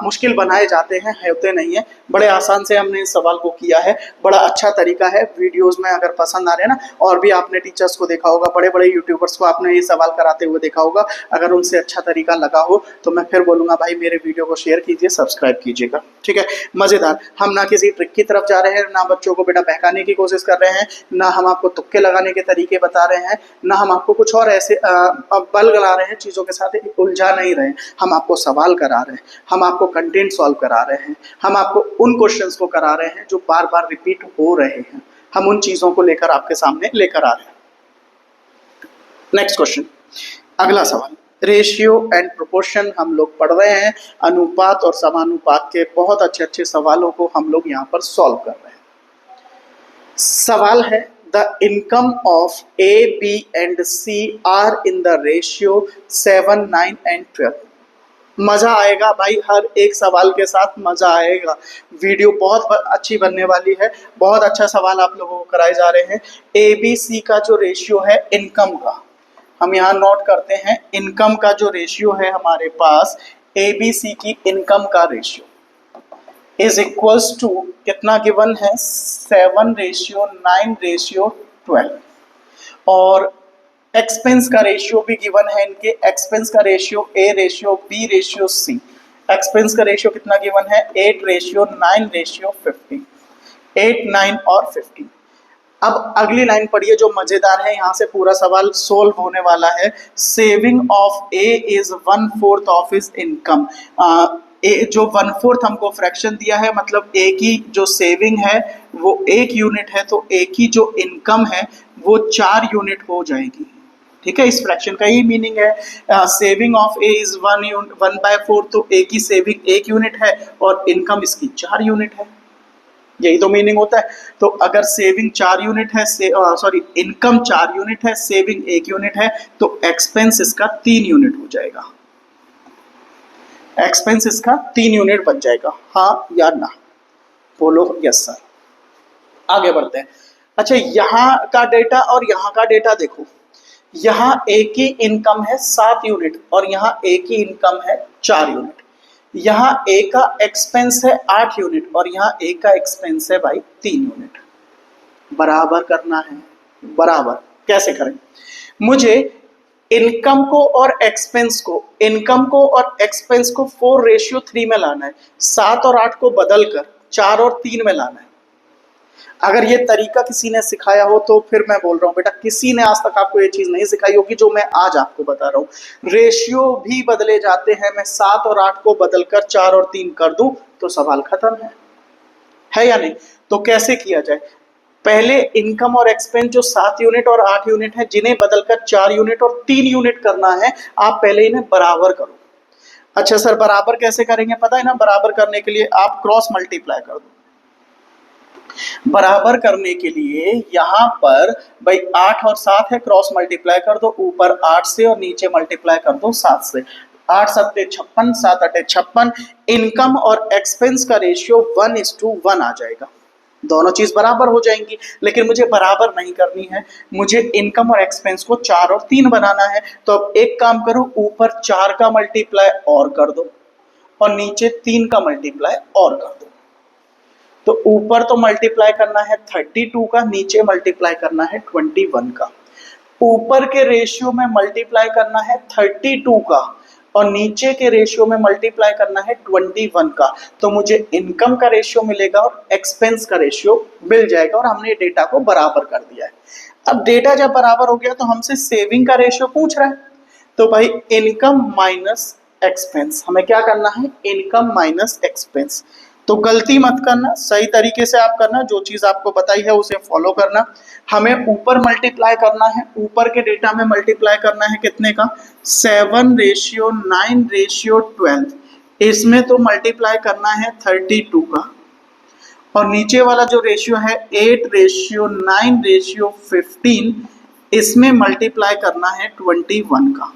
मुश्किल बनाए जाते हैं, होते नहीं है। बड़े आसान से हमने इस सवाल को किया है, बड़ा अच्छा तरीका है। वीडियोस में अगर पसंद आ रहे हैं ना, और भी आपने टीचर्स को देखा होगा, बड़े बड़े यूट्यूबर्स को आपने ये सवाल कराते हुए देखा होगा, अगर उनसे अच्छा तरीका लगा हो तो मैं फिर बोलूँगा भाई मेरे वीडियो को शेयर कीजिए, सब्सक्राइब कीजिएगा। ठीक है, मज़ेदार। हम ना किसी ट्रिक की तरफ जा रहे हैं, ना बच्चों को बेटा बहकाने की कोशिश कर रहे हैं, ना हम आपको तुक्के लगाने के तरीके बता रहे हैं, ना हम आपको कुछ और ऐसे बल गला रहे हैं, चीज़ों के साथ उलझा नहीं रहे हैं। हम आपको सवाल करा रहे हैं, हम आपको कंटेंट सॉल्व करा रहे हैं, हम आपको उन क्वेश्चंस को करा रहे हैं जो बार बार रिपीट हो रहे हैं, हम उन चीज़ों को लेकर आपके सामने लेकर आ रहे हैं। नेक्स्ट क्वेश्चन, अगला सवाल, रेशियो एंड प्रोपोर्शन हम लोग पढ़ रहे हैं, अनुपात और समानुपात के बहुत अच्छे अच्छे सवालों को हम लोग यहाँ पर सॉल्व कर रहे हैं। सवाल है, the income of a, b and c are in the ratio 7, 9 and 12। मजा आएगा भाई, हर एक सवाल के साथ मजा आएगा। वीडियो बहुत अच्छी बनने वाली है, बहुत अच्छा सवाल आप लोगों को कराए जा रहे हैं। ए बी सी का जो रेशियो है इनकम का, हम यहाँ नोट करते हैं, इनकम का जो रेशियो है हमारे पास, ए बी सी की इनकम का रेशियो इज इक्वल्स टू कितना गिवन है, 7:9:12। और एक्सपेंस का रेशियो भी गिवन है इनके, एक्सपेंस का ratio a ratio B ratio c. Expense का रेशियो कितना गिवन है, 8:9:15, 8, 9 और 15। अब अगली लाइन पढ़िए जो मजेदार है, यहाँ से पूरा सवाल सोल्व होने वाला है। Saving of A is 1/4 of his income. जो 1/4 हमको फ्रैक्शन दिया है, मतलब ए की जो सेविंग है वो 1 यूनिट है, तो ए की जो इनकम है वो 4 यूनिट हो जाएगी। ठीक है, इस फ्रैक्शन का ही मीनिंग है। सेविंग ऑफ ए इज 1/4, तो ए की सेविंग 1 यूनिट है और इनकम इसकी 4 यूनिट है, यही तो मीनिंग होता है। तो अगर सेविंग 4 यूनिट है, इनकम 4 यूनिट है, सेविंग 1 यूनिट है, तो एक्सपेंस इसका 3 यूनिट हो जाएगा। एक्सपेंस इसका 3 यूनिट बन जाएगा, हाँ या ना, बोलो यस सर। आगे बढ़ते हैं। अच्छा, यहाँ का डेटा और यहाँ का डेटा देखो, यहाँ ए की इनकम है 7 यूनिट और यहाँ ए की इनकम है 4 यूनिट। यहाँ ए का एक्सपेंस है 8 यूनिट और यहाँ ए का एक्सपेंस है भाई 3 यूनिट। बराबर करना है, बराबर कैसे करें, मुझे इनकम को और एक्सपेंस को 4:3 में लाना है, 7 और 8 को बदलकर 4 और 3 में लाना है। अगर ये तरीका किसी ने सिखाया हो तो फिर मैं बोल रहा हूँ बेटा, किसी ने आज तक आपको ये चीज नहीं सिखाई होगी जो मैं आज आपको बता रहा हूँ। रेशियो भी बदले जाते हैं, मैं 7 और 8 को बदलकर 4 और 3 कर दूं तो सवाल खत्म है या नहीं। तो कैसे किया जाए, पहले इनकम और एक्सपेंस जो 7 यूनिट और 8 यूनिट है, जिन्हें बदलकर 4 यूनिट और 3 यूनिट करना है, आप पहले इन्हें बराबर करो। अच्छा सर, बराबर कैसे करेंगे, पता है ना, बराबर करने के लिए आप क्रॉस मल्टीप्लाई कर दो। बराबर करने के लिए यहाँ पर भाई 8 और 7 है, क्रॉस मल्टीप्लाई कर दो, ऊपर 8 से और नीचे मल्टीप्लाई कर दो 7 से। 8 7 56, 7 8 56। इनकम और एक्सपेंस का रेशियो 1:1 आ जाएगा, दोनों चीज बराबर हो जाएंगी। लेकिन मुझे बराबर नहीं करनी है, मुझे इनकम और एक्सपेंस को 4 और 3 बनाना है। तो अब एक काम करो, ऊपर 4 का मल्टीप्लाई और कर दो और नीचे 3 का मल्टीप्लाई और कर दो। तो ऊपर तो मल्टीप्लाई करना है 32 का, नीचे मल्टीप्लाई करना है 21 का। ऊपर के रेशियो में मल्टीप्लाई करना है 32 का और नीचे के रेशियो में मल्टीप्लाई करना है 21 का। तो मुझे इनकम का रेशियो मिलेगा और एक्सपेंस का रेशियो मिल जाएगा और हमने डेटा को बराबर कर दिया है। अब डेटा जब बराबर हो गया तो हमसे सेविंग का रेशियो पूछ रहा है, तो भाई इनकम माइनस एक्सपेंस, हमें क्या करना है, इनकम माइनस एक्सपेंस। तो गलती मत करना, सही तरीके से आप करना, जो चीज आपको बताई है उसे फॉलो करना। हमें ऊपर मल्टीप्लाई करना है, ऊपर के डेटा में मल्टीप्लाई करना है कितने का, 7:9:12। इसमें तो मल्टीप्लाई करना है 32 का और नीचे वाला जो रेशियो है 8:9:15, इसमें मल्टीप्लाई करना है 21 का।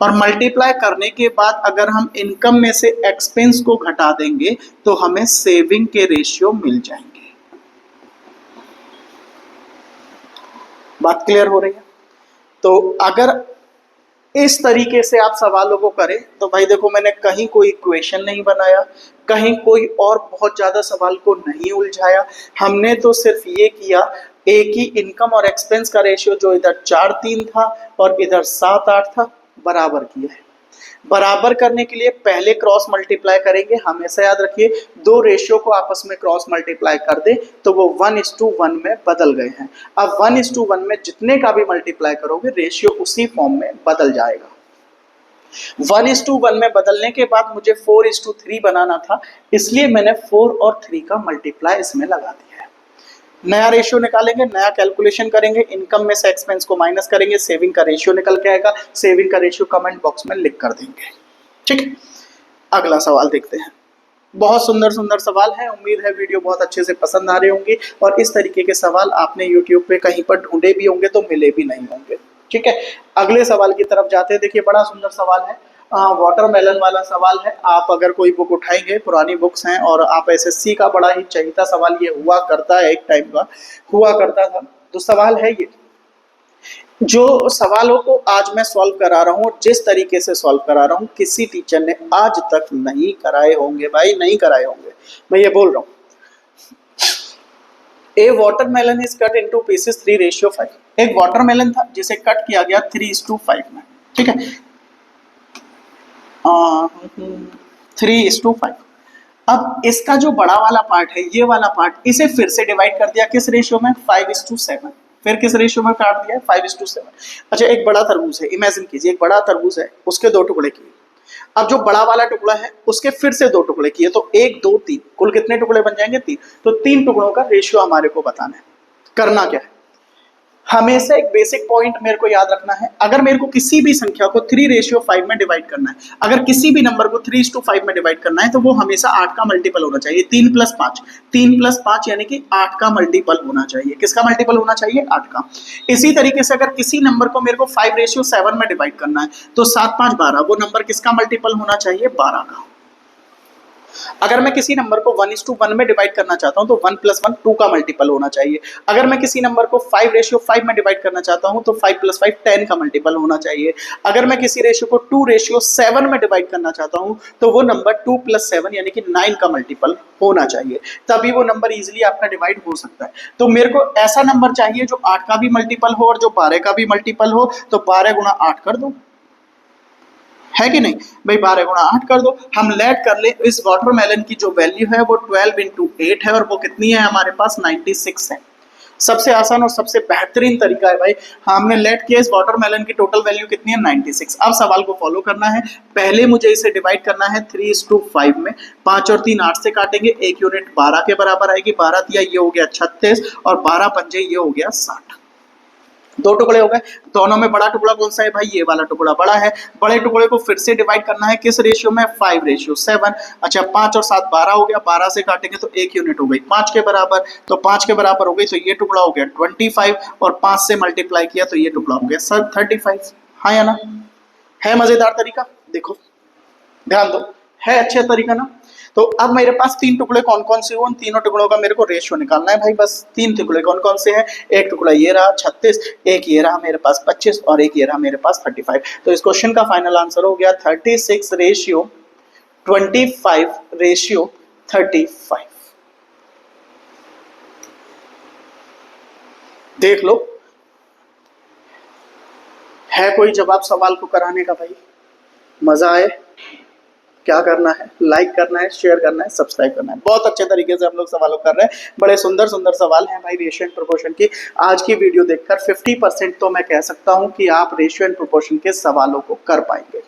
और मल्टीप्लाई करने के बाद अगर हम इनकम में से एक्सपेंस को घटा देंगे तो हमें सेविंग के रेशियो मिल जाएंगे। बात क्लियर हो रही है। तो अगर इस तरीके से आप सवालों को करें तो भाई देखो, मैंने कहीं कोई इक्वेशन नहीं बनाया, कहीं कोई और बहुत ज्यादा सवाल को नहीं उलझाया। हमने तो सिर्फ ये किया, एक ही इनकम और एक्सपेंस का रेशियो जो इधर 4:3 था और इधर 7:8 था, बराबर किया है। बराबर करने के लिए पहले क्रॉस मल्टीप्लाई करेंगे, हमेशा याद रखिए, दो रेशियो को आपस में क्रॉस मल्टीप्लाई कर दे तो वो 1:1 में बदल गए हैं। अब 1:1 में जितने का भी मल्टीप्लाई करोगे रेशियो उसी फॉर्म में बदल जाएगा। 1:1 में बदलने के बाद मुझे 4:3 बनाना था, इसलिए मैंने 4 और 3 का मल्टीप्लाई इसमें लगा दिया है। नया रेशियो निकालेंगे, नया कैलकुलेशन करेंगे, इनकम में से एक्सपेंस को माइनस करेंगे, सेविंग का रेशियो निकल के आएगा, सेविंग का रेशियो कमेंट बॉक्स में लिख कर देंगे। ठीक है, अगला सवाल देखते हैं। बहुत सुंदर सुंदर सवाल है, उम्मीद है वीडियो बहुत अच्छे से पसंद आ रहे होंगे और इस तरीके के सवाल आपने यूट्यूब पे कहीं पर ढूंढे भी होंगे तो मिले भी नहीं होंगे। ठीक है, अगले सवाल की तरफ जाते हैं। देखिए बड़ा सुंदर सवाल है, वाटरमेलन वाला सवाल है। आप अगर कोई बुक उठाएंगे, पुरानी बुक्स हैं और आप एसएससी का बड़ा ही चहीता सवाल ये हुआ करता है, एक टाइम का हुआ करता था। तो सवाल है ये, जो सवालों को आज मैं सॉल्व करा रहा हूँ, जिस तरीके से सॉल्व करा रहा हूँ, किसी टीचर ने आज तक नहीं कराए होंगे भाई, नहीं कराए होंगे, मैं ये बोल रहा हूँ। A watermelon is cut into pieces 3:5। एक वाटरमेलन था जिसे कट किया गया 3:5 में। ठीक है, 3:5। अब इसका जो बड़ा वाला पार्ट है, ये वाला पार्ट, इसे फिर से डिवाइड कर दिया किस रेशियो में, 5:7। फिर किस रेशियो में काट दिया, 5:7। अच्छा, एक बड़ा तरबूज है, इमेजिन कीजिए एक बड़ा तरबूज है, उसके 2 टुकड़े किए। अब जो बड़ा वाला टुकड़ा है उसके फिर से 2 टुकड़े किए, तो 1 2 3, कुल कितने टुकड़े बन जाएंगे, 3। तो 3 टुकड़ों का रेशियो हमारे को बताना है। करना क्या है, हमेशा एक बेसिक पॉइंट मेरे को याद रखना है। अगर मेरे को किसी भी संख्या को 3:5 में डिवाइड करना है, अगर किसी भी नंबर को 3:5 में डिवाइड करना है, तो वो हमेशा 8 का मल्टीपल होना चाहिए। 3 + 5, 3 + 5 यानी कि 8 का मल्टीपल होना चाहिए। किसका मल्टीपल होना चाहिए, 8 का। इसी तरीके से अगर किसी नंबर को मेरे को 5:7 में डिवाइड करना है, तो 7 5 12, वो नंबर किसका मल्टीपल होना चाहिए, 12 का। अगर मैं किसी नंबर को 1:1 में डिवाइड करना चाहता हूं, तो 1 + 1 2 का मल्टीपल होना चाहिए। अगर मैं किसी नंबर को 5:5 में डिवाइड करना चाहता हूं, तो 5 + 5 10 का मल्टीपल होना चाहिए। अगर मैं किसी रेशियो को 2:7 में डिवाइड करना चाहता हूं, तो वो नंबर 2 + 7 यानी कि 9 का मल्टीपल होना चाहिए, तभी वो नंबर इजीली आपका डिवाइड हो सकता है। तो मेरे को ऐसा नंबर चाहिए जो 8 का भी मल्टीपल हो और जो 12 का भी मल्टीपल हो, तो 12 × 8 कर दो, है कि नहीं भाई, 12 × 8 कर दो। हम लेट कर ले, इस वाटरमेलन की जो वैल्यू है वो 12 × 8 है और वो कितनी है हमारे पास, 96 है। सबसे आसान और सबसे बेहतरीन तरीका है भाई। हमने लेट किया, इस वाटरमेलन की टोटल वैल्यू कितनी है, 96। अब सवाल को फॉलो करना है, पहले मुझे इसे डिवाइड करना है 3:5 में। 5 और 3 8 से काटेंगे, 1 यूनिट 12 के बराबर आएगी, 12 दिया ये हो गया 36 और 12 पंजे ये हो गया 60। 2 टुकड़े हो गए, दोनों में बड़ा टुकड़ा कौन सा है भाई, ये वाला टुकड़ा बड़ा है। बड़े टुकड़े को फिर से डिवाइड करना है किस रेशियो में, 5:7। अच्छा, 5 और 7 12 हो गया, 12 से काटेंगे तो 1 यूनिट हो गई 5 के बराबर, तो 5 के बराबर हो गई, तो ये टुकड़ा हो गया 25 और 5 से मल्टीप्लाई किया तो ये टुकड़ा हो गया सर 35। हाँ या ना, है मजेदार तरीका, देखो ध्यान दो, है अच्छा तरीका ना। तो अब मेरे पास 3 टुकड़े कौन कौन से हुए, उन तीनों टुकड़ों का मेरे को रेशियो निकालना है भाई। बस 3 टुकड़े कौन कौन से हैं, एक टुकड़ा ये रहा 36, एक ये रहा मेरे पास 25 और एक ये रहा मेरे पास 35। तो इस क्वेश्चन का फाइनल आंसर हो गया 36:25:35। देख लो, है कोई जवाब सवाल को कराने का भाई, मजा आए, क्या करना है, लाइक करना है, शेयर करना है, सब्सक्राइब करना है। बहुत अच्छे तरीके से हम लोग सवालों कर रहे हैं, बड़े सुंदर सुंदर सवाल हैं भाई रेशियो एंड प्रोपोर्शन की। आज की वीडियो देखकर 50% तो मैं कह सकता हूं कि आप रेशियो एंड प्रोपोर्शन के सवालों को कर पाएंगे।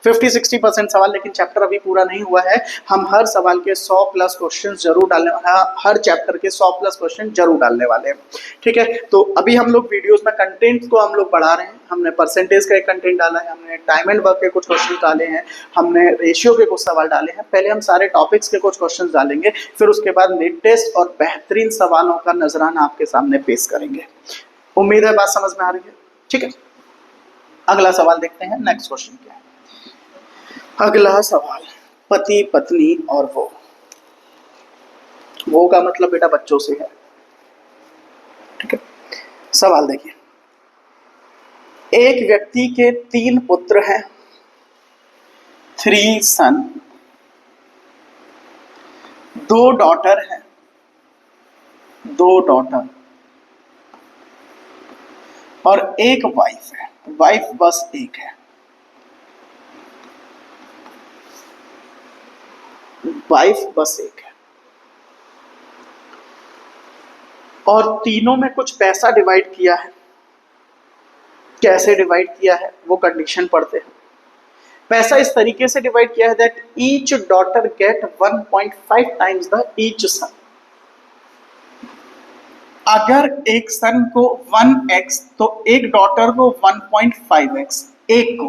50-60% सवाल, लेकिन चैप्टर अभी पूरा नहीं हुआ है। हम हर सवाल के 100+ क्वेश्चन जरूर डालने, हर चैप्टर के 100+ क्वेश्चन जरूर डालने वाले हैं। ठीक है, तो अभी हम लोग वीडियोस में कंटेंट को हम लोग बढ़ा रहे हैं। हमने परसेंटेज का एक कंटेंट डाला है, हमने टाइम एंड वर्क के कुछ क्वेश्चन डाले हैं, हमने रेशियो के कुछ सवाल डाले हैं। पहले हम सारे टॉपिक्स के कुछ क्वेश्चन डालेंगे, फिर उसके बाद लेटेस्ट और बेहतरीन सवालों का नजराना आपके सामने पेश करेंगे। उम्मीद है बात समझ में आ रही है। ठीक है, अगला सवाल देखते हैं, नेक्स्ट क्वेश्चन क्या है। अगला सवाल, पति पत्नी और वो का मतलब बेटा बच्चों से है। ठीक है, सवाल देखिए, एक व्यक्ति के 3 पुत्र हैं, 3 सन, 2 डॉटर हैं, 2 डॉटर और 1 वाइफ है। वाइफ बस एक है, वाइफ बस एक है, और तीनों में कुछ पैसा डिवाइड किया है। कैसे डिवाइड किया है वो कंडीशन पढ़ते हैं। पैसा इस तरीके से डिवाइड किया है that each daughter get 1.5 times the each son. अगर एक सन को 1x तो एक डॉटर को 1.5x एक को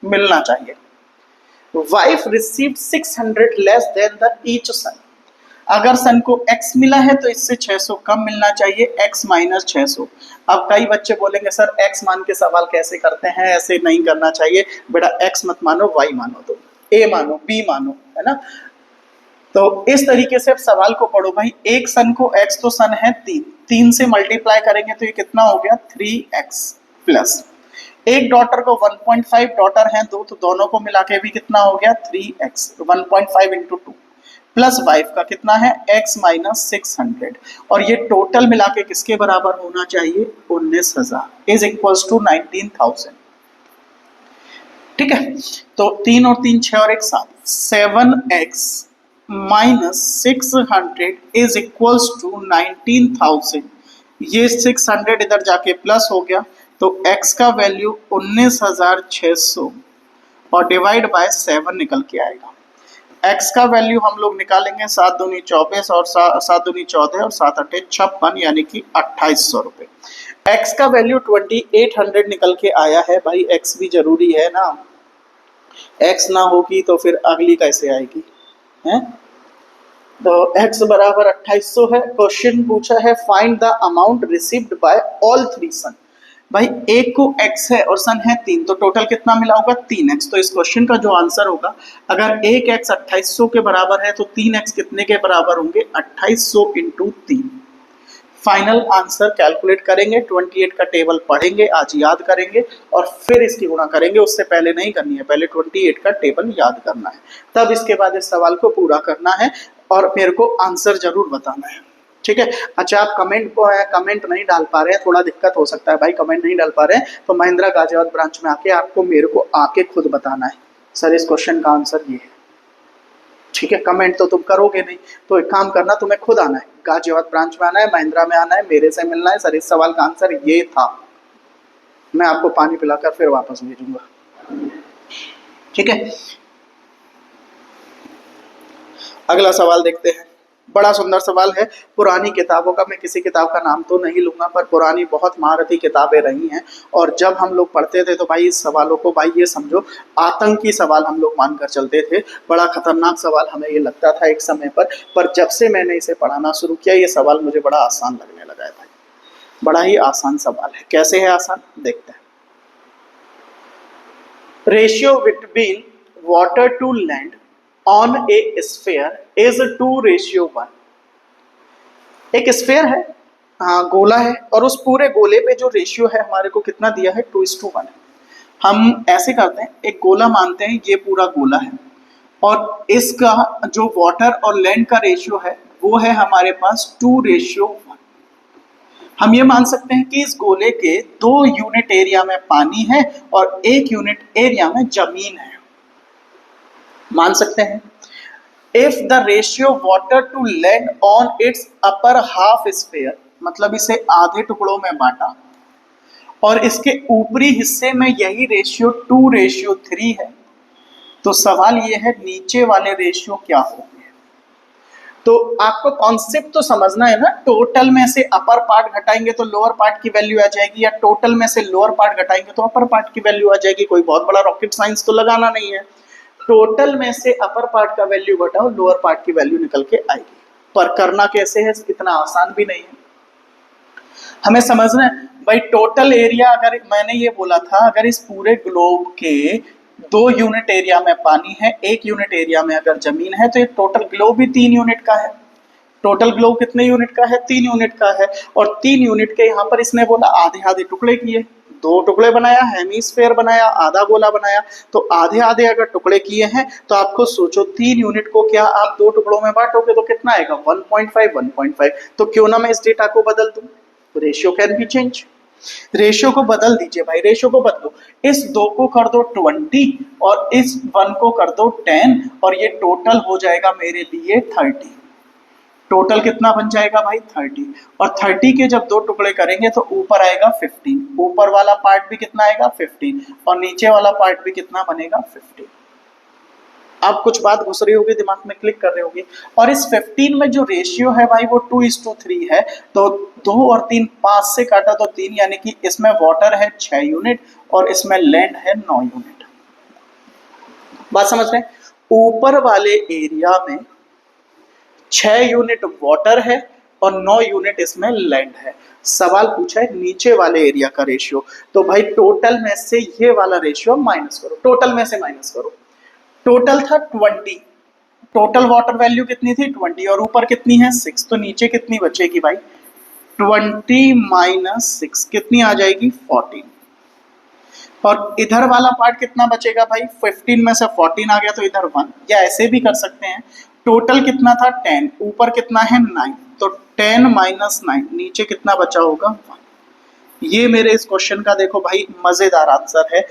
मिलना चाहिए। Wife receive 600 less than the each son. अगर सन को x मिला है तो इससे 600 कम मिलना चाहिए, x माइनस 600। अब कई बच्चे बोलेंगे सर x मान के सवाल कैसे करते हैं, ऐसे नहीं करना चाहिए बेटा, x मत मानो y मानो, तो a मानो b मानो, है ना। तो इस तरीके से अब सवाल को पढ़ो भाई। एक सन को x तो सन है 3 से मल्टीप्लाई करेंगे तो ये कितना हो गया 3x प्लस एक डॉटर को 1.5 डॉटर है 2 तो दोनों को मिला के भी कितना हो गया 3x 1.5 इंटू 2 प्लस वाइफ का कितना है x माइनस 600 और ये टोटल मिला के किसके बराबर होना चाहिए 19,000 इज इक्वल्स टू 19,000। ठीक है, तो 3 और 3 6 और 1 7 7x minus 600 is equals to 19,000। ये 600 इधर जाके प्लस हो गया तो x का वैल्यू 19,600 और डिवाइड बाय 7 निकल के आएगा। x का वैल्यू हम लोग निकालेंगे 7 दूनी 24 और 7 दूनी 14 और 7 अट्ठे 56 यानी कि 2800 रुपये। x का वैल्यू 2800 निकल के आया है भाई, x भी जरूरी है ना, x ना होगी तो फिर अगली कैसे आएगी है। तो x बराबर 2800 है। क्वेश्चन पूछा है find the amount received by all 3 सन। भाई एक को x है और सन है 3 तो टोटल कितना मिला होगा 3x। तो इस क्वेश्चन का जो आंसर होगा अगर एक x 2800 के बराबर है तो 3x कितने के बराबर होंगे 2800 इंटू 3। फाइनल आंसर कैलकुलेट करेंगे, 28 का टेबल पढ़ेंगे, आज याद करेंगे और फिर इसकी गुणा करेंगे। उससे पहले नहीं करनी है, पहले 28 का टेबल याद करना है, तब इसके बाद इस सवाल को पूरा करना है और मेरे को आंसर जरूर बताना है। ठीक है, अच्छा आप कमेंट नहीं डाल पा रहे हैं, थोड़ा दिक्कत हो सकता है भाई, कमेंट नहीं डाल पा रहे हैं तो महिंद्रा गाजियाबाद ब्रांच में आके आपको मेरे को आके खुद बताना है सर इस क्वेश्चन का आंसर ये है। ठीक है, कमेंट तो तुम करोगे नहीं, तो एक काम करना, तुम्हें खुद आना है, गाजियाबाद ब्रांच में आना है, महिंद्रा में आना है, मेरे से मिलना है, सर इस सवाल का आंसर ये था, मैं आपको पानी पिलाकर फिर वापस भेजूंगा। ठीक है, अगला सवाल देखते हैं। बड़ा सुंदर सवाल है। पुरानी किताबों का, मैं किसी किताब का नाम तो नहीं लूंगा, पर पुरानी बहुत महारथी किताबें रही हैं और जब हम लोग पढ़ते थे तो भाई इस सवालों को भाई ये समझो आतंकी सवाल हम लोग मानकर चलते थे। बड़ा खतरनाक सवाल हमें ये लगता था एक समय पर जब से मैंने इसे पढ़ाना शुरू किया ये सवाल मुझे बड़ा आसान लगने लगा है भाई। बड़ा ही आसान सवाल है। कैसे है आसान, देखते हैं। Ratio between water to land on a sphere is 2:1। एक स्फेयर है, हाँ गोला है, और उस पूरे गोले पे जो रेशियो है हमारे को कितना दिया है 2:1 है। हम ऐसे करते हैं, एक गोला मानते हैं ये पूरा गोला है और इसका जो वाटर और लैंड का रेशियो है वो है हमारे पास 2:1। हम ये मान सकते हैं कि इस गोले के 2 यूनिट एरिया में पानी है और 1 यूनिट एरिया में जमीन है, मान सकते हैं। If the ratio water to land on its upper half sphere, मतलब इसे आधे टुकड़ों में बांटा और इसके ऊपरी हिस्से में यही रेशियो 2:3 है, तो सवाल ये है नीचे वाले रेशियो क्या होंगे। तो आपको कॉन्सेप्ट तो समझना है ना, टोटल में से अपर पार्ट घटाएंगे तो लोअर पार्ट की वैल्यू आ जाएगी, या टोटल में से लोअर पार्ट घटाएंगे तो अपर पार्ट की वैल्यू आ जाएगी। कोई बहुत बड़ा रॉकेट साइंस तो लगाना नहीं है, टोटल में से अपर पार्ट का वैल्यू घटाओ लोअर पार्ट की वैल्यू निकल के आएगी। पर करना कैसे है, इतना आसान भी नहीं है, हमें समझना है भाई। टोटल एरिया, अगर मैंने ये बोला था अगर इस पूरे ग्लोब के 2 यूनिट एरिया में पानी है, 1 यूनिट एरिया में अगर जमीन है, तो ये टोटल ग्लोब भी 3 यूनिट का है। टोटल ग्लोब कितने यूनिट का है 3 यूनिट का है, और 3 यूनिट के यहाँ पर इसने बोला आधे आधे टुकड़े किए, 2 टुकड़े बनाया, हेमीस्फेयर बनाया, आधा गोला बनाया, तो आधे आधे अगर टुकड़े किए हैं तो आपको सोचो 3 यूनिट को क्या आप 2 टुकड़ों में बांटोगे तो कितना आएगा 1.5। तो क्यों ना मैं इस डेटा को बदल दूं, ratio can be change. Ratio को बदल दीजिए भाई, रेशियो को बदलो, इस 2 को कर दो 20 और इस 1 को कर दो 10 और ये टोटल हो जाएगा मेरे लिए 30। टोटल कितना बन जाएगा भाई 30, और 30 के जब दो टुकड़े करेंगे तो ऊपर आएगा 15, ऊपर वाला पार्ट भी कितना आएगा 15, और नीचे वाला पार्ट भी कितना बनेगा 15। अब कुछ बात घुस रही होगी दिमाग में, क्लिक कर रही होगी। और इस 15 में जो रेशियो है भाई वो 2:3 है, तो 2 और 3 5 से काटा तो 3, यानी कि इसमें वाटर है 6 यूनिट और इसमें लैंड है 9 यूनिट। बात समझ रहे हैं? ऊपर वाले एरिया में 6 यूनिट वाटर है और 9 यूनिट इसमें लैंड है। सवाल पूछा है नीचे वाले एरिया का रेशियो, तो भाई टोटल में से ये वाला रेशियो माइनस करो, टोटल में से माइनस करो। टोटल था 20, टोटल वाटर वैल्यू कितनी थी 20, और ऊपर कितनी है 6, तो नीचे कितनी बचेगी भाई 20 माइनस 6 कितनी आ जाएगी 14, और इधर वाला पार्ट कितना बचेगा भाई 15 में से 14 आ गया तो इधर 1, या ऐसे भी कर सकते हैं। टोटल कितना था 10, ऊपर कितना है 9, तो 10 माइनस 9 नीचे कितना बचा होगा 1। ये मेरे इस क्वेश्चन का देखो भाई मजेदार आंसर है।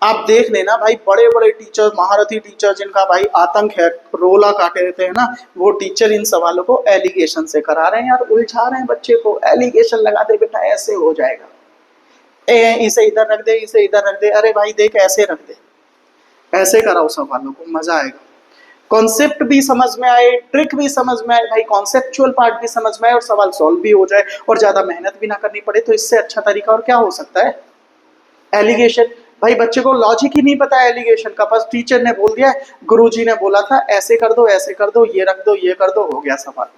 आप देख लेना भाई, बड़े बड़े टीचर, महारथी टीचर जिनका भाई आतंक है, रोला काटे रहते हैं ना, वो टीचर इन सवालों को एलिगेशन से करा रहे हैं यार, उलझा रहे हैं बच्चे को। एलिगेशन लगा दे बेटा ऐसे हो जाएगा, इसे इधर रख दे, इसे इधर रख दे, अरे भाई देख ऐसे रख दे, ऐसे कराओ सवालों को, मजा आएगा। कॉन्सेप्ट भी समझ में आए, ट्रिक भी समझ में आए भाई, कॉन्सेप्चुअल पार्ट भी समझ में आए और सवाल सॉल्व भी हो जाए और ज्यादा मेहनत भी ना करनी पड़े, तो इससे अच्छा तरीका और क्या हो सकता है। एलिगेशन भाई, बच्चे को लॉजिक ही नहीं पता है एलिगेशन का, बस टीचर ने बोल दिया, गुरुजी ने बोला था ऐसे कर दो, ऐसे कर दो, ये रख दो, ये कर दो, हो गया सवाल।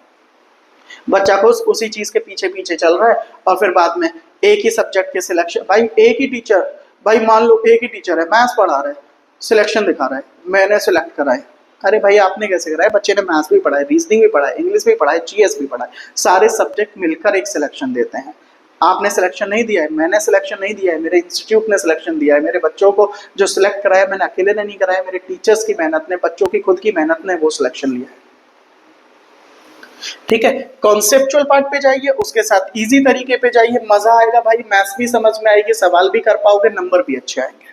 बच्चा को उसी चीज के पीछे पीछे चल रहा है, और फिर बाद में एक ही सब्जेक्ट के सिलेक्शन, भाई एक ही टीचर, भाई मान लो एक ही टीचर है, मैथ्स पढ़ा रहा है, सिलेक्शन दिखा रहा है, मैंने सिलेक्ट करा है। अरे भाई आपने कैसे कराया, बच्चे ने मैथ्स भी पढ़ा है, रीजनिंग भी पढ़ा है, इंग्लिश भी पढ़ा है, जीएस भी पढ़ा है, सारे सब्जेक्ट मिलकर एक सिलेक्शन देते हैं। आपने सिलेक्शन नहीं दिया है, मैंने सिलेक्शन नहीं दिया है, मेरे इंस्टीट्यूट ने सिलेक्शन दिया है, मेरे बच्चों को जो सिलेक्ट कराया मैंने अकेले ने नहीं कराया, मेरे टीचर्स की मेहनत ने, बच्चों की खुद की मेहनत ने वो सिलेक्शन लिया है। ठीक है, कॉन्सेप्चुअल पार्ट पे जाइए, उसके साथ इजी तरीके पे जाइए, मजा आएगा भाई, मैथ्स भी समझ में आएगी, सवाल भी कर पाओगे, नंबर भी अच्छे आएंगे।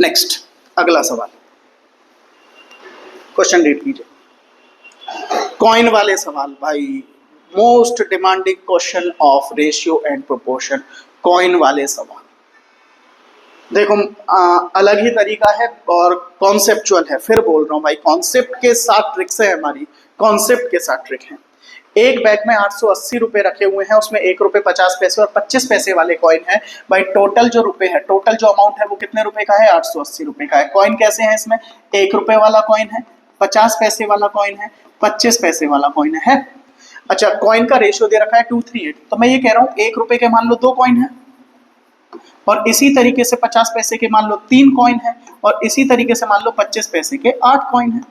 नेक्स्ट अगला सवाल, क्वेश्चन रीड कीजिए। कॉइन वाले सवाल भाई, most demanding question of ratio and proportion, coin वाले सवाल। देखो अलग ही तरीका है और कॉन्सेप्चुअल है, फिर बोल रहा हूं भाई, कॉन्सेप्ट के साथ ट्रिक्स है हमारी, कॉन्सेप्ट के साथ ट्रिक है। एक बैग में 880 रुपए रखे हुए हैं, उसमें 1 रुपए 50 पैसे और 25 पैसे वाले कॉइन है। भाई टोटल जो रुपए है, टोटल जो अमाउंट है वो कितने रुपए का है 880 रुपए का है। कॉइन कैसे है, इसमें 1 रुपए वाला कॉइन है, 50 पैसे वाला कॉइन है, 25 पैसे वाला कॉइन है। अच्छा, कॉइन का रेशियो दे रखा है 238, तो मैं ये कह रहा हूँ 1 रुपए के मान लो 2 कॉइन है, और इसी तरीके से 50 पैसे के मान लो 3 कॉइन है, और इसी तरीके से मान लो 25 पैसे के 8 कॉइन है।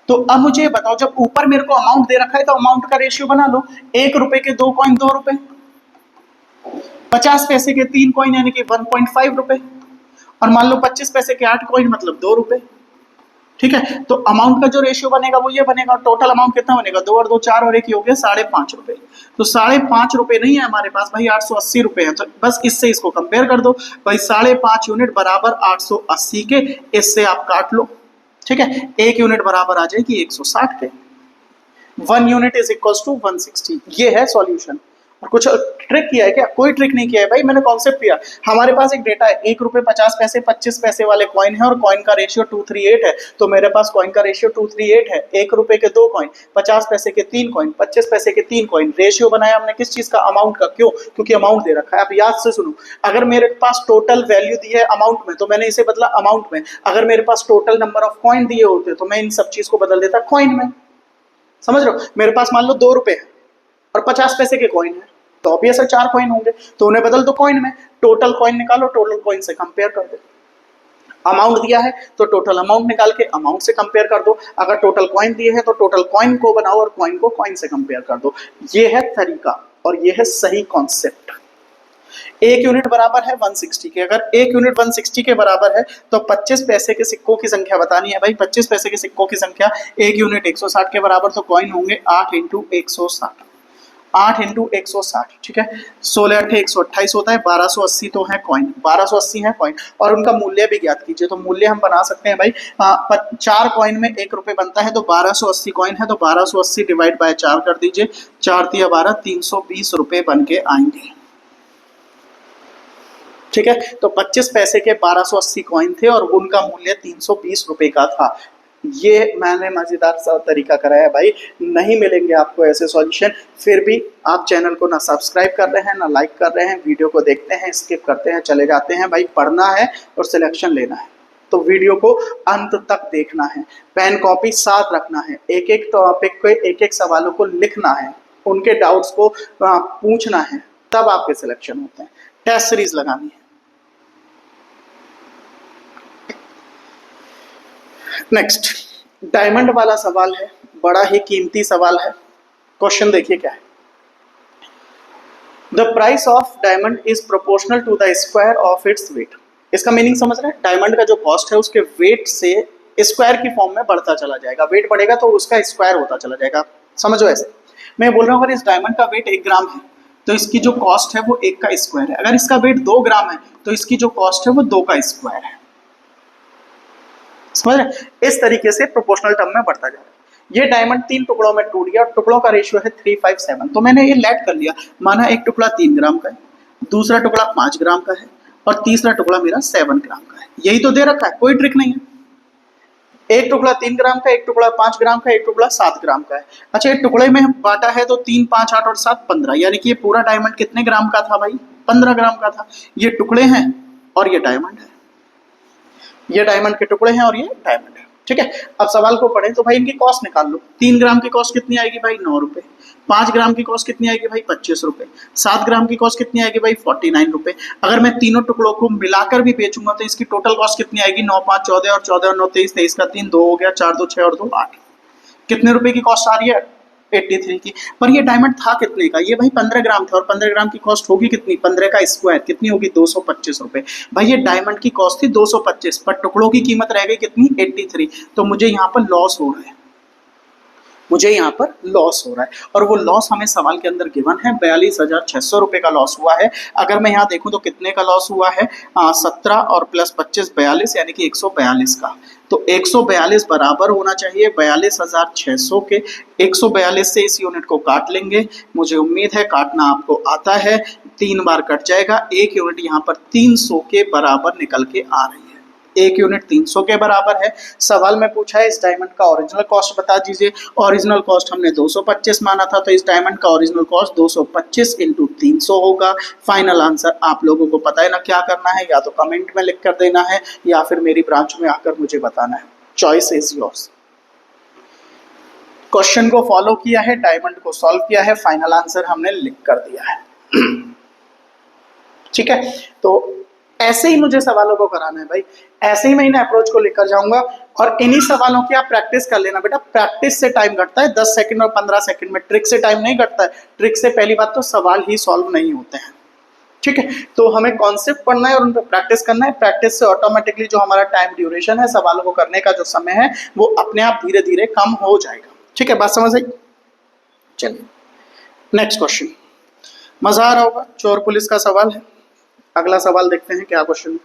तो अब मुझे बताओ, जब ऊपर मेरे को अमाउंट दे रखा है तो अमाउंट का रेशियो बना लो, 1 रुपए के 2 कॉइन 2 रुपए, 50 पैसे के 3 कॉइन यानी कि 1.5 रुपए, और मान लो 25 पैसे के 8 कॉइन मतलब 2 रुपए। ठीक है, तो अमाउंट का जो रेशियो बनेगा वो ये बनेगा, टोटल अमाउंट कितना बनेगा, 2 और 2 4 और 1 ही हो गया 5.5 रुपए। तो 5.5 रुपए नहीं है हमारे पास भाई, 880 रुपए है, तो बस इससे इसको कंपेयर कर दो भाई, 5.5 यूनिट बराबर 880 के, इससे आप काट लो। ठीक है, 1 यूनिट बराबर आ जाएगी 160 के, 1 यूनिट इज इक्वल टू 160। ये है सॉल्यूशन। और कुछ ट्रिक किया है क्या, कोई ट्रिक नहीं किया है भाई, मैंने कॉन्सेप्ट किया। हमारे पास एक डेटा है, 1 रुपए 50 पैसे 25 पैसे वाले कॉइन है, और कॉइन का रेशियो 238 है, तो मेरे पास कॉइन का रेशियो 238 है। 1 रुपए के 2 कॉइन, 50 पैसे के 3 कॉइन, 25 पैसे के 3 कॉइन। रेशियो बनाया हमने किस चीज का, अमाउंट का। क्यों, क्योंकि अमाउंट दे रखा है। अब याद से सुनो, अगर मेरे पास टोटल वैल्यू दी है अमाउंट में, तो मैंने इसे बदला अमाउंट में। अगर मेरे पास टोटल नंबर ऑफ कॉइन दिए होते तो मैं इन सब चीज को बदल देता कॉइन में। समझ रहे हो, मेरे पास मान लो 2 रुपए है और 50 पैसे के कॉइन है, तो ऑब्वियस है 4 कॉइन होंगे, तो उन्हें बदल दो कॉइन में। टोटल कॉइन निकालो, टोटल कॉइन से कंपेयर कर दो। अमाउंट दिया है तो टोटल अमाउंट निकाल के अमाउंट से कंपेयर कर दो। अगर टोटल कॉइन दिए हैं तो टोटल कॉइन को बनाओ और कॉइन को कॉइन से कंपेयर कर दो। ये है तरीका और ये है सही कॉन्सेप्ट। 1 यूनिट बराबर है 160 के, अगर 1 यूनिट 160 के बराबर है तो 25 पैसे के सिक्कों की संख्या बतानी है भाई। 25 पैसे के सिक्कों की संख्या 1 यूनिट 160 के बराबर, तो कॉइन होंगे 8 × 160। 8 इंटू 160, ठीक है, 16 8 128 होता है, 1280 तो है कॉइन, 1280 है कॉइन, और उनका मूल्य भी ज्ञात कीजिए। तो मूल्य हम बना सकते हैं भाई, 4 कॉइन में 1 रुपये बनता है, तो 1280 कॉइन है, तो 1280 डिवाइड बाय 4 कर दीजिए, 4 तिया 12, 320 रुपये बन के आएंगे, ठीक है। तो 25 पैसे के 1280 कॉइन थे और उनका मूल्य 320 रुपए का था। ये मैंने मजेदार सा तरीका कराया भाई, नहीं मिलेंगे आपको ऐसे सॉल्यूशन। फिर भी आप चैनल को ना सब्सक्राइब कर रहे हैं, ना लाइक कर रहे हैं, वीडियो को देखते हैं, स्किप करते हैं, चले जाते हैं। भाई पढ़ना है और सिलेक्शन लेना है तो वीडियो को अंत तक देखना है, पेन कॉपी साथ रखना है, एक एक टॉपिक को, एक एक सवालों को लिखना है, उनके डाउट्स को पूछना है, तब आपके सिलेक्शन होते हैं। टेस्ट सीरीज लगानी है। नेक्स्ट डायमंड वाला सवाल है, बड़ा ही कीमती सवाल है। क्वेश्चन देखिए क्या है, the price of diamond is proportional to the square of its weight. इसका मीनिंग समझ रहे हैं, डायमंड का जो कॉस्ट है उसके वेट से स्क्वायर की फॉर्म में बढ़ता चला जाएगा, वेट बढ़ेगा तो उसका स्क्वायर होता चला जाएगा। समझो ऐसे, मैं बोल रहा हूँ अगर इस डायमंड का वेट 1 ग्राम है तो इसकी जो कॉस्ट है वो 1 का स्क्वायर है, अगर इसका वेट 2 ग्राम है तो इसकी जो कॉस्ट है वो 2 का स्क्वायर है। समझ रहे, इस तरीके से प्रोपोर्शनल टर्म में बढ़ता जाएगा। ये डायमंड 3 टुकड़ों में टूट गया, टुकड़ों का रेशियो है 357, तो मैंने ये लेट कर लिया, माना एक टुकड़ा 3 ग्राम का है, दूसरा टुकड़ा 5 ग्राम का है और तीसरा टुकड़ा मेरा 7 ग्राम का है। यही तो दे रखा है, कोई ट्रिक नहीं है। एक टुकड़ा 3 ग्राम का, एक टुकड़ा 5 ग्राम का, एक टुकड़ा 7 ग्राम का है। अच्छा, एक टुकड़े में बांटा है तो 3 5 8 और 7 15, यानी कि ये पूरा डायमंड कितने ग्राम का था भाई, 15 ग्राम का था। ये टुकड़े हैं और ये डायमंड है, ये डायमंड के टुकड़े हैं और ये डायमंड है, ठीक है। अब सवाल को पढ़ें तो भाई इनकी कॉस्ट निकाल लो। 3 ग्राम की कॉस्ट कितनी आएगी भाई, 9 रुपए। 5 ग्राम की कॉस्ट कितनी आएगी भाई, 25 रुपए। 7 ग्राम की कॉस्ट कितनी आएगी भाई, 49 रुपए। अगर मैं तीनों टुकड़ों को मिलाकर भी बेचूंगा तो इसकी टोटल कॉस्ट कितनी आएगी, 9 5 14 और 14 और 9 23, 23 का 3 2 हो गया, 4 2 6 और 2 8। कितने रुपए की कॉस्ट आ रही है, 83 की। पर ये डायमंड था कितने का, ये भाई 15 ग्राम था और 15 ग्राम की कॉस्ट होगी कितनी, 15 का स्क्वायर कितनी होगी, 225 रुपए। भाई ये डायमंड की कॉस्ट थी 225, पर टुकड़ों की कीमत रह गई कितनी, 83। तो मुझे यहाँ पर लॉस हो रहा है, मुझे यहाँ पर लॉस हो रहा है, और वो लॉस हमें सवाल के अंदर गिवन है, 42,600 रुपए का लॉस हुआ है। अगर मैं यहाँ देखूँ तो कितने का लॉस हुआ है, 17 और प्लस 25 42, यानी कि 142 का। तो 142 बराबर होना चाहिए 42,600 के। 142 से इस यूनिट को काट लेंगे, मुझे उम्मीद है काटना आपको आता है। 3 बार कट जाएगा, 1 यूनिट यहाँ पर 300 के बराबर निकल के आ रही है, 1 यूनिट 300 के बराबर है। सवाल में पूछा है इस डायमंड का ओरिजिनल कॉस्ट बता दीजिए। ओरिजिनल कॉस्ट हमने 225 माना था, तो इस डायमंड का ओरिजिनल कॉस्ट 225 इंटू 300 होगा। फाइनल आंसर आप लोगों को पता है ना क्या करना है, या तो कमेंट में लिख कर देना है या फिर मेरी ब्रांच में आकर मुझे बताना है। Choice is yours. क्वेश्चन को फॉलो किया है, डायमंड को सॉल्व किया है, फाइनल आंसर हमने लिख कर दिया है, ठीक है। तो ऐसे ही मुझे सवालों को कराना है भाई, ऐसे ही मैं इन अप्रोच को लेकर जाऊंगा और इन्हीं सवालों की आप प्रैक्टिस कर लेना बेटा। प्रैक्टिस से टाइम घटता है, 10 सेकंड और 15 सेकंड में, ट्रिक से टाइम नहीं घटता है। ट्रिक से पहली बात तो सवाल ही सॉल्व नहीं होते हैं, ठीक है। तो हमें कॉन्सेप्ट पढ़ना है और उन पर प्रैक्टिस करना है। प्रैक्टिस से ऑटोमेटिकली जो हमारा टाइम ड्यूरेशन है, सवालों को करने का जो समय है, वो अपने आप धीरे धीरे कम हो जाएगा, ठीक है। बात समझ आई? चलिए नेक्स्ट क्वेश्चन, मजा आ रहा होगा, चोर पुलिस का सवाल है। अगला सवाल देखते हैं क्या question.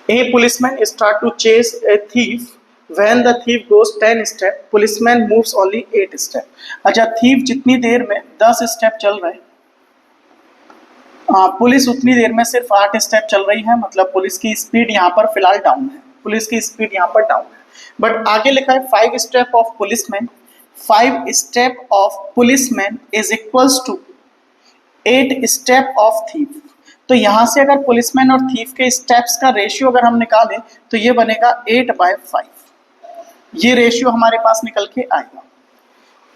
A policeman start to chase a thief when the thief goes 10 step, policeman moves only 8 step. अच्छा, थीफ जितनी देर में 10 स्टेप चल रहे, पुलिस उतनी देर में सिर्फ 8 स्टेप चल रही है, मतलब पुलिस की स्पीड यहाँ पर फिलहाल डाउन है, पुलिस की स्पीड यहाँ पर डाउन है। बट आगे लिखा है 5 step of policeman, 5 step of policeman is equals to 8 step of thief. तो यहां से अगर पुलिसमैन और थीफ के स्टेप्स का रेशियो अगर हम निकालें तो ये बनेगा 8/5, ये रेशियो हमारे पास निकल के आएगा,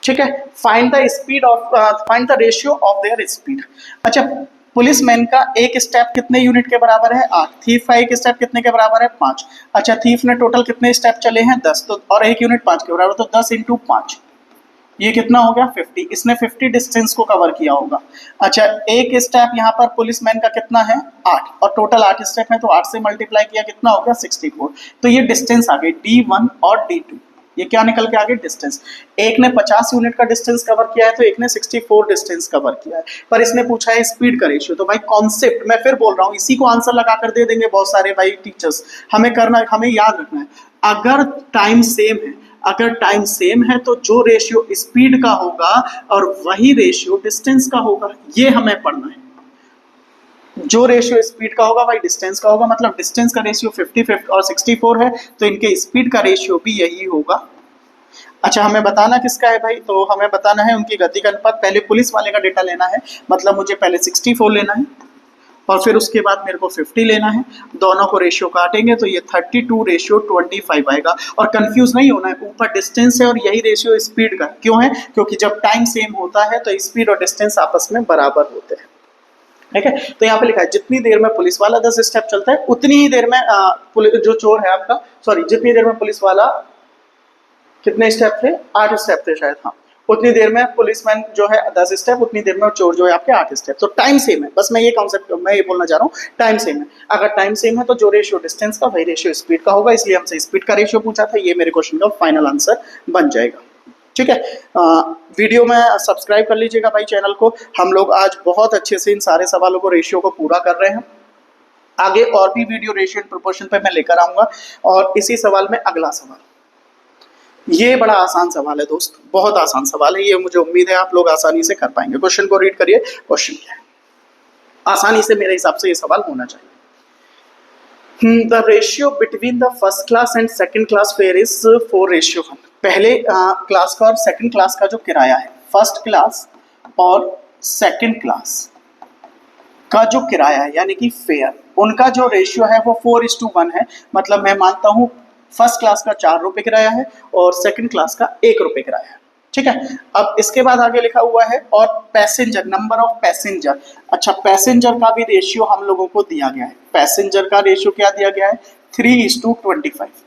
ठीक है। Find the speed of, find the ratio of there speed. अच्छा, पुलिसमैन का एक स्टेप कितने यूनिट के बराबर है, 8। थीफ का एक स्टेप कितने के बराबर है, 5। अच्छा, थीफ ने टोटल कितने स्टेप चले हैं, 10, तो और एक यूनिट 5 के बराबर, तो 10 × 5, ये कितना हो गया, 50। इसने 50 डिस्टेंस को कवर किया होगा। अच्छा, एक स्टेप यहाँ पर पुलिसमैन का कितना है, 8, और टोटल 8 स्टेप है, तो 8 से मल्टीप्लाई किया कितना हो गया, 64। तो ये डिस्टेंस आ गई D1 और D2, ये क्या निकल के आगे, डिस्टेंस। एक ने 50 यूनिट का डिस्टेंस कवर किया है तो एक ने 64 डिस्टेंस कवर किया है, पर इसने पूछा है स्पीड का रेशियो। तो भाई कॉन्सेप्ट मैं फिर बोल रहा हूँ, इसी को आंसर लगा कर दे देंगे बहुत सारे भाई टीचर्स। हमें करना, हमें याद रखना है, अगर टाइम सेम है, अगर टाइम सेम है तो जो रेशियो स्पीड का होगा और वही रेशियो डिस्टेंस का होगा, ये हमें पढ़ना है। जो रेशियो स्पीड का होगा वही डिस्टेंस का होगा, मतलब डिस्टेंस का रेशियो 50 और 64 है तो इनके स्पीड का रेशियो भी यही होगा। अच्छा, हमें बताना किसका है भाई, तो हमें बताना है उनकी गति का अनुपात। पहले पुलिस वाले का डेटा लेना है, मतलब मुझे पहले 64 लेना है और फिर उसके बाद मेरे को 50 लेना है। दोनों को रेशियो काटेंगे तो ये 32:25 आएगा। और कंफ्यूज नहीं होना है, ऊपर डिस्टेंस है और यही रेशियो स्पीड का। क्यों है, क्योंकि जब टाइम सेम होता है तो स्पीड और डिस्टेंस आपस में बराबर होते हैं। ठीक है, तो यहाँ पे लिखा है जितनी देर में पुलिस वाला 10 स्टेप चलता है उतनी ही देर में जो चोर है आपका, सॉरी, जितनी देर में पुलिस वाला, कितने स्टेप थे, 8 स्टेप थे शायद, हाँ, उतनी देर में पुलिसमैन जो है 10 स्टेप, उतनी देर में चोर जो है आपके 8 स्टेप। तो टाइम सेम है, बस मैं ये कॉन्सेप्ट, मैं ये बोलना चाह रहा हूँ, टाइम सेम है। अगर टाइम सेम है तो जो रेशियो डिस्टेंस का वही रेशियो स्पीड का होगा, इसलिए हमसे स्पीड का रेशियो पूछा था। ये मेरे क्वेश्चन का फाइनल आंसर बन जाएगा। ठीक है, वीडियो में सब्सक्राइब कर लीजिएगा भाई चैनल को। हम लोग आज बहुत अच्छे से इन सारे सवालों को, रेशियो को पूरा कर रहे हैं। आगे और भी वीडियो रेशियो एंड प्रोपोर्शन पे मैं लेकर आऊंगा। और इसी सवाल में अगला सवाल, ये बड़ा आसान सवाल है दोस्त, बहुत आसान सवाल है ये, मुझे उम्मीद है आप लोग आसानी से कर पाएंगे। क्वेश्चन को रीड करिए, क्वेश्चन क्या है, आसानी से मेरे हिसाब से ये सवाल होना चाहिए। The ratio between the first class and second class fair is 4:1। पहले क्लास का और सेकंड क्लास का जो किराया है, फर्स्ट क्लास और सेकंड क्लास का जो किराया है यानी कि फेयर, उनका जो रेशियो है वो 4:1 है। मतलब मैं मानता हूं फर्स्ट क्लास का 4 रुपए किराया है और सेकंड क्लास का 1 रुपए किराया है। ठीक है, अब इसके बाद आगे लिखा हुआ है और पैसेंजर, नंबर ऑफ पैसेंजर। अच्छा, पैसेंजर का भी रेशियो हम लोगों को दिया गया है। पैसेंजर का रेशियो क्या दिया गया है, 3:25।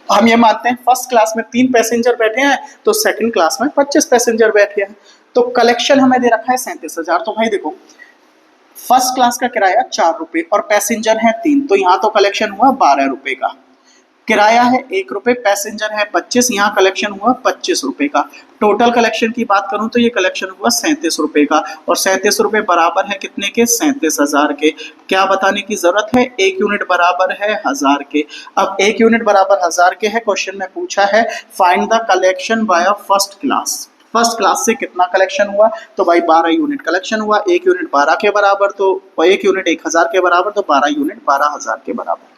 हम ये मानते हैं फर्स्ट क्लास में 3 पैसेंजर बैठे हैं तो सेकंड क्लास में 25 पैसेंजर बैठे हैं। तो कलेक्शन हमें दे रखा है 37,000। तो भाई देखो, फर्स्ट क्लास का किराया 4 रुपए और पैसेंजर है 3, तो यहाँ तो कलेक्शन हुआ 12 रुपए का। किराया है 1 रुपए, पैसेंजर है 25, यहाँ कलेक्शन हुआ 25 रुपए का। टोटल कलेक्शन की बात करूं तो ये कलेक्शन हुआ 37 रुपए का, और 37 रुपए बराबर है कितने के, 37,000 के। क्या बताने की जरूरत है, 1 यूनिट बराबर है 1000 के। अब 1 यूनिट बराबर 1000 के है, क्वेश्चन में पूछा है find the collection by first class. First class से कितना कलेक्शन हुआ, तो भाई 12 यूनिट कलेक्शन हुआ। 1 यूनिट 12 के बराबर, तो 1 यूनिट 1000 के बराबर, तो 12 यूनिट 12,000 के बराबर।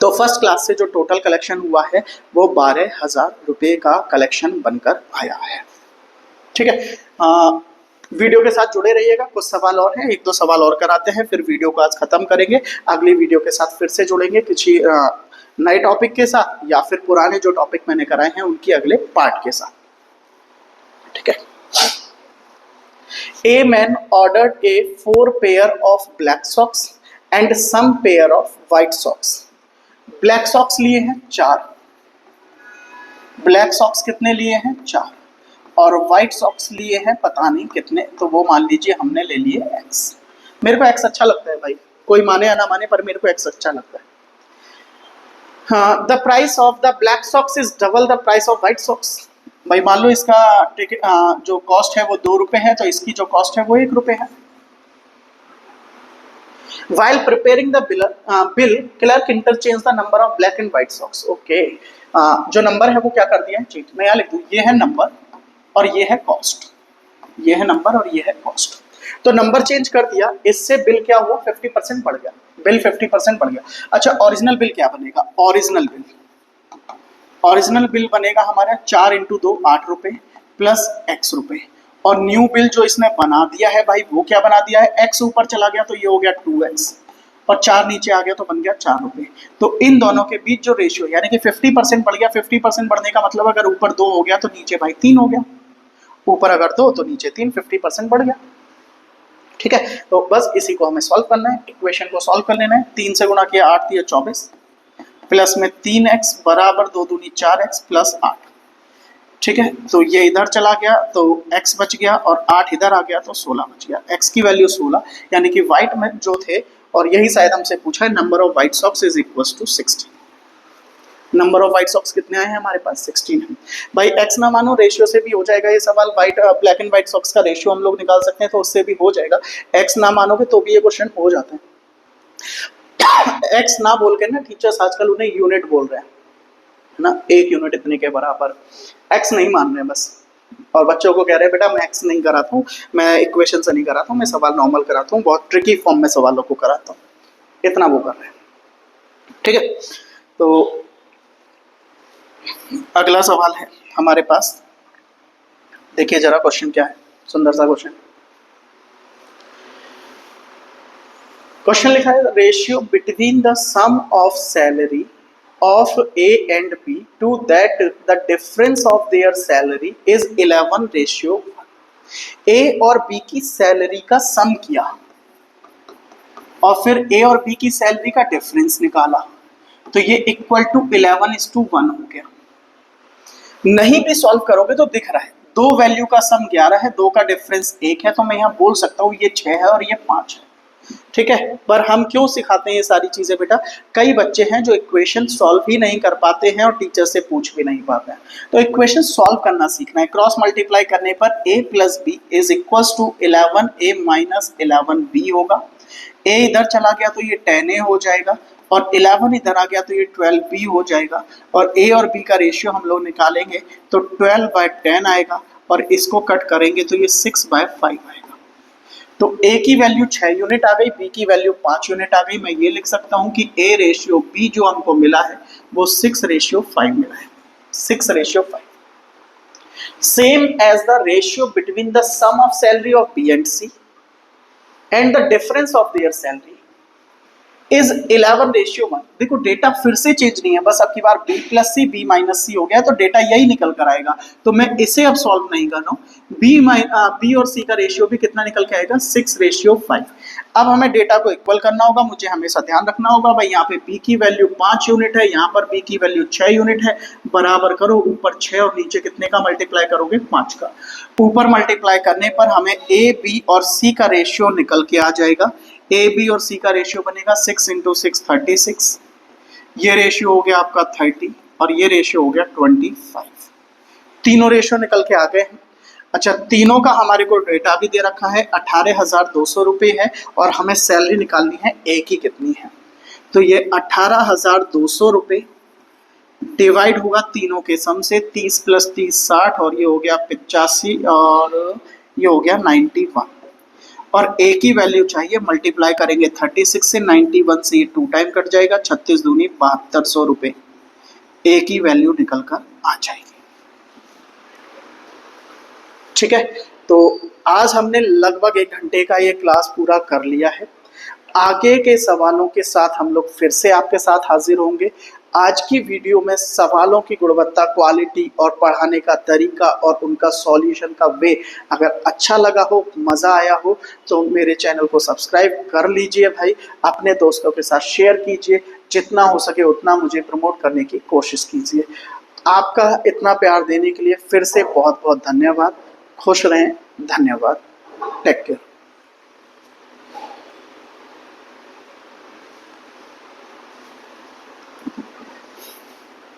तो फर्स्ट क्लास से जो टोटल कलेक्शन हुआ है वो 12,000 रुपए का कलेक्शन बनकर आया है। ठीक है, वीडियो के साथ जुड़े रहिएगा, कुछ सवाल और हैं, 1-2 सवाल और कराते हैं, फिर वीडियो को आज खत्म करेंगे। अगली वीडियो के साथ फिर से जुड़ेंगे किसी नए टॉपिक के साथ, या फिर पुराने जो टॉपिक मैंने कराए हैं उनकी अगले पार्ट के साथ। ठीक है, A man ordered a 4 pair of black socks and some pair of white socks. Black socks लिए हैं 4, ब्लैक सॉक्स कितने लिए हैं 4, और व्हाइट सॉक्स लिए हैं पता नहीं कितने, तो वो मान लीजिए हमने ले लिए x। मेरे को x अच्छा लगता है भाई, कोई माने या ना माने, पर मेरे को x अच्छा लगता है। हाँ, the price of the black socks is double the price of white socks. भाई मान लो इसका टिकट जो कॉस्ट है वो 2 रुपए है, तो इसकी जो कॉस्ट है वो 1 रुपए है। While preparing the bill, clerk interchanged the number of black and white socks. Okay, जो नंबर है वो क्या कर दिया है, चीट मैं यहाँ लिख दूँ, ये है नंबर और ये है कॉस्ट, ये है नंबर और ये है कॉस्ट। तो नंबर चेंज कर दिया, इससे बिल क्या हुआ, 50% बढ़ गया, बिल 50% बढ़ गया। अच्छा, ओरिजिनल बिल क्या बनेगा, ओरिजिनल बिल बनेगा हमारा 4 × 2 8 रुपए प्लस x रुपए, और न्यू बिल जो इसने बना दिया है भाई वो क्या बना दिया है, x ऊपर चला गया तो ये हो गया 2x, और 4 नीचे आ गया तो बन गया 4 रुपए। तो इन दोनों के बीच जो रेशियो यानी कि 50% बढ़ गया। 50% बढ़ने का मतलब अगर ऊपर 2 हो गया तो नीचे भाई 3 हो गया, ऊपर अगर 2 तो नीचे 3, 50% बढ़ गया। ठीक है, तो बस इसी को हमें सॉल्व करना है, इक्वेशन को सॉल्व कर लेना है। 3 से गुणा किया 8 × 24 प्लस में 3x बराबर 2 दूनी 4x प्लस 8। ठीक है, तो ये इधर चला गया तो x बच गया, और 8 इधर आ गया तो 16 बच गया। x की वैल्यू 16, यानी कि व्हाइट में जो थे, और यही शायद हमसे पूछा है, number of white socks is equal to 60। Number of white socks कितने आए हैं हमारे पास 16 है। भाई एक्स ना मानो, रेशियो से भी हो जाएगा ये सवाल। White black and white socks का रेशियो हम लोग निकाल सकते हैं तो उससे भी हो जाएगा। एक्स ना मानोगे तो भी ये क्वेश्चन हो जाता है। एक्स ना बोल के ना टीचर्स आजकल उन्हें यूनिट बोल रहे हैं ना, एक यूनिट इतने के बराबर। एक्स नहीं मान रहे हैं बस, और बच्चों को कह रहे हैं बेटा मैं एक्स नहीं कराता हूँ, मैं इक्वेशन से नहीं कराता हूँ, मैं सवाल नॉर्मल कराता हूँ, बहुत ट्रिकी फॉर्म में सवालों को कराता हूँ, इतना वो कर रहे हैं। ठीक है, तो अगला सवाल है हमारे पास, देखिए जरा क्वेश्चन क्या है, सुंदर सा क्वेश्चन। क्वेश्चन लिखा है ratio between the sum of salary of A and B to that the difference of their salary is 11:1। A और B की सैलरी का सम किया और फिर A और B की सैलरी का डिफरेंस निकाला, तो ये इक्वल टू 11:1 हो गया। नहीं भी सॉल्व करोगे तो दिख रहा है, दो वैल्यू का सम 11 है, दो का डिफरेंस 1 है, तो मैं यहाँ बोल सकता हूँ ये 6 है और ये 5 है। ठीक है, पर हम क्यों सिखाते हैं ये सारी चीजें बेटा, कई बच्चे हैं जो इक्वेशन सॉल्व ही नहीं कर पाते हैं और टीचर से पूछ भी नहीं पाते हैं, तो इक्वेशन सॉल्व करना सीखना है। क्रॉस मल्टीप्लाई करने पर a plus b is equals to 11a minus 11b होगा। a इधर चला गया तो ये 10a हो जाएगा, और 11 इधर आ गया तो ये 12b हो जाएगा, और a और b का रेशियो हम लोग निकालेंगे तो 12/10 आएगा, और इसको कट करेंगे तो ये 6/5 आएगा। तो A की वैल्यू 6 यूनिट आ गई, B की वैल्यू 5 यूनिट आ गई। मैं ये लिख सकता हूं कि A रेशियो B जो हमको मिला है वो 6:5 मिला है, 6:5। Same as the ratio between the sum of salary of B and C and the difference of their salary is 11:1। देखो डेटा फिर से चेंज नहीं है, बस अब की बार B प्लस सी B माइनस सी हो गया, तो डेटा यही निकल कर आएगा, तो मैं इसे अब सॉल्व नहीं कर रहा हूँ। B और C का रेशियो भी कितना निकल के आएगा 6:5। अब हमें डेटा को इक्वल करना होगा, मुझे हमेशा ध्यान रखना होगा भाई यहाँ पे B की वैल्यू 5 यूनिट है, यहाँ पर B की वैल्यू 6 यूनिट है, बराबर करो, ऊपर 6 और नीचे कितने का मल्टीप्लाई करोगे 5 का। ऊपर मल्टीप्लाई करने पर हमें A B और C का रेशियो निकल के आ जाएगा। A B और C का रेशियो बनेगा 6 × 6 36, ये रेशियो हो गया आपका 30 और ये रेशियो हो गया 25। तीनों रेशियो निकल के आ गए हैं। अच्छा, तीनों का हमारे को डेटा भी दे रखा है, 18,200 रुपये है, और हमें सैलरी निकालनी है A की कितनी है, तो ये 18,200 रुपये डिवाइड होगा तीनों के सम से, 30 + 30 60, और ये हो गया 85 और ये हो गया 91, और A की वैल्यू चाहिए, मल्टीप्लाई करेंगे 36 से, 91 से ये 2 टाइम कट जाएगा, 36 दूनी 7200 रुपये A की वैल्यू निकल कर आ जाएगी। ठीक है, तो आज हमने लगभग 1 घंटे का ये क्लास पूरा कर लिया है। आगे के सवालों के साथ हम लोग फिर से आपके साथ हाजिर होंगे। आज की वीडियो में सवालों की गुणवत्ता, क्वालिटी और पढ़ाने का तरीका और उनका सॉल्यूशन का वे अगर अच्छा लगा हो, मज़ा आया हो, तो मेरे चैनल को सब्सक्राइब कर लीजिए भाई, अपने दोस्तों के साथ शेयर कीजिए, जितना हो सके उतना मुझे प्रमोट करने की कोशिश कीजिए। आपका इतना प्यार देने के लिए फिर से बहुत बहुत धन्यवाद। खुश रहें, धन्यवाद, टेक केयर।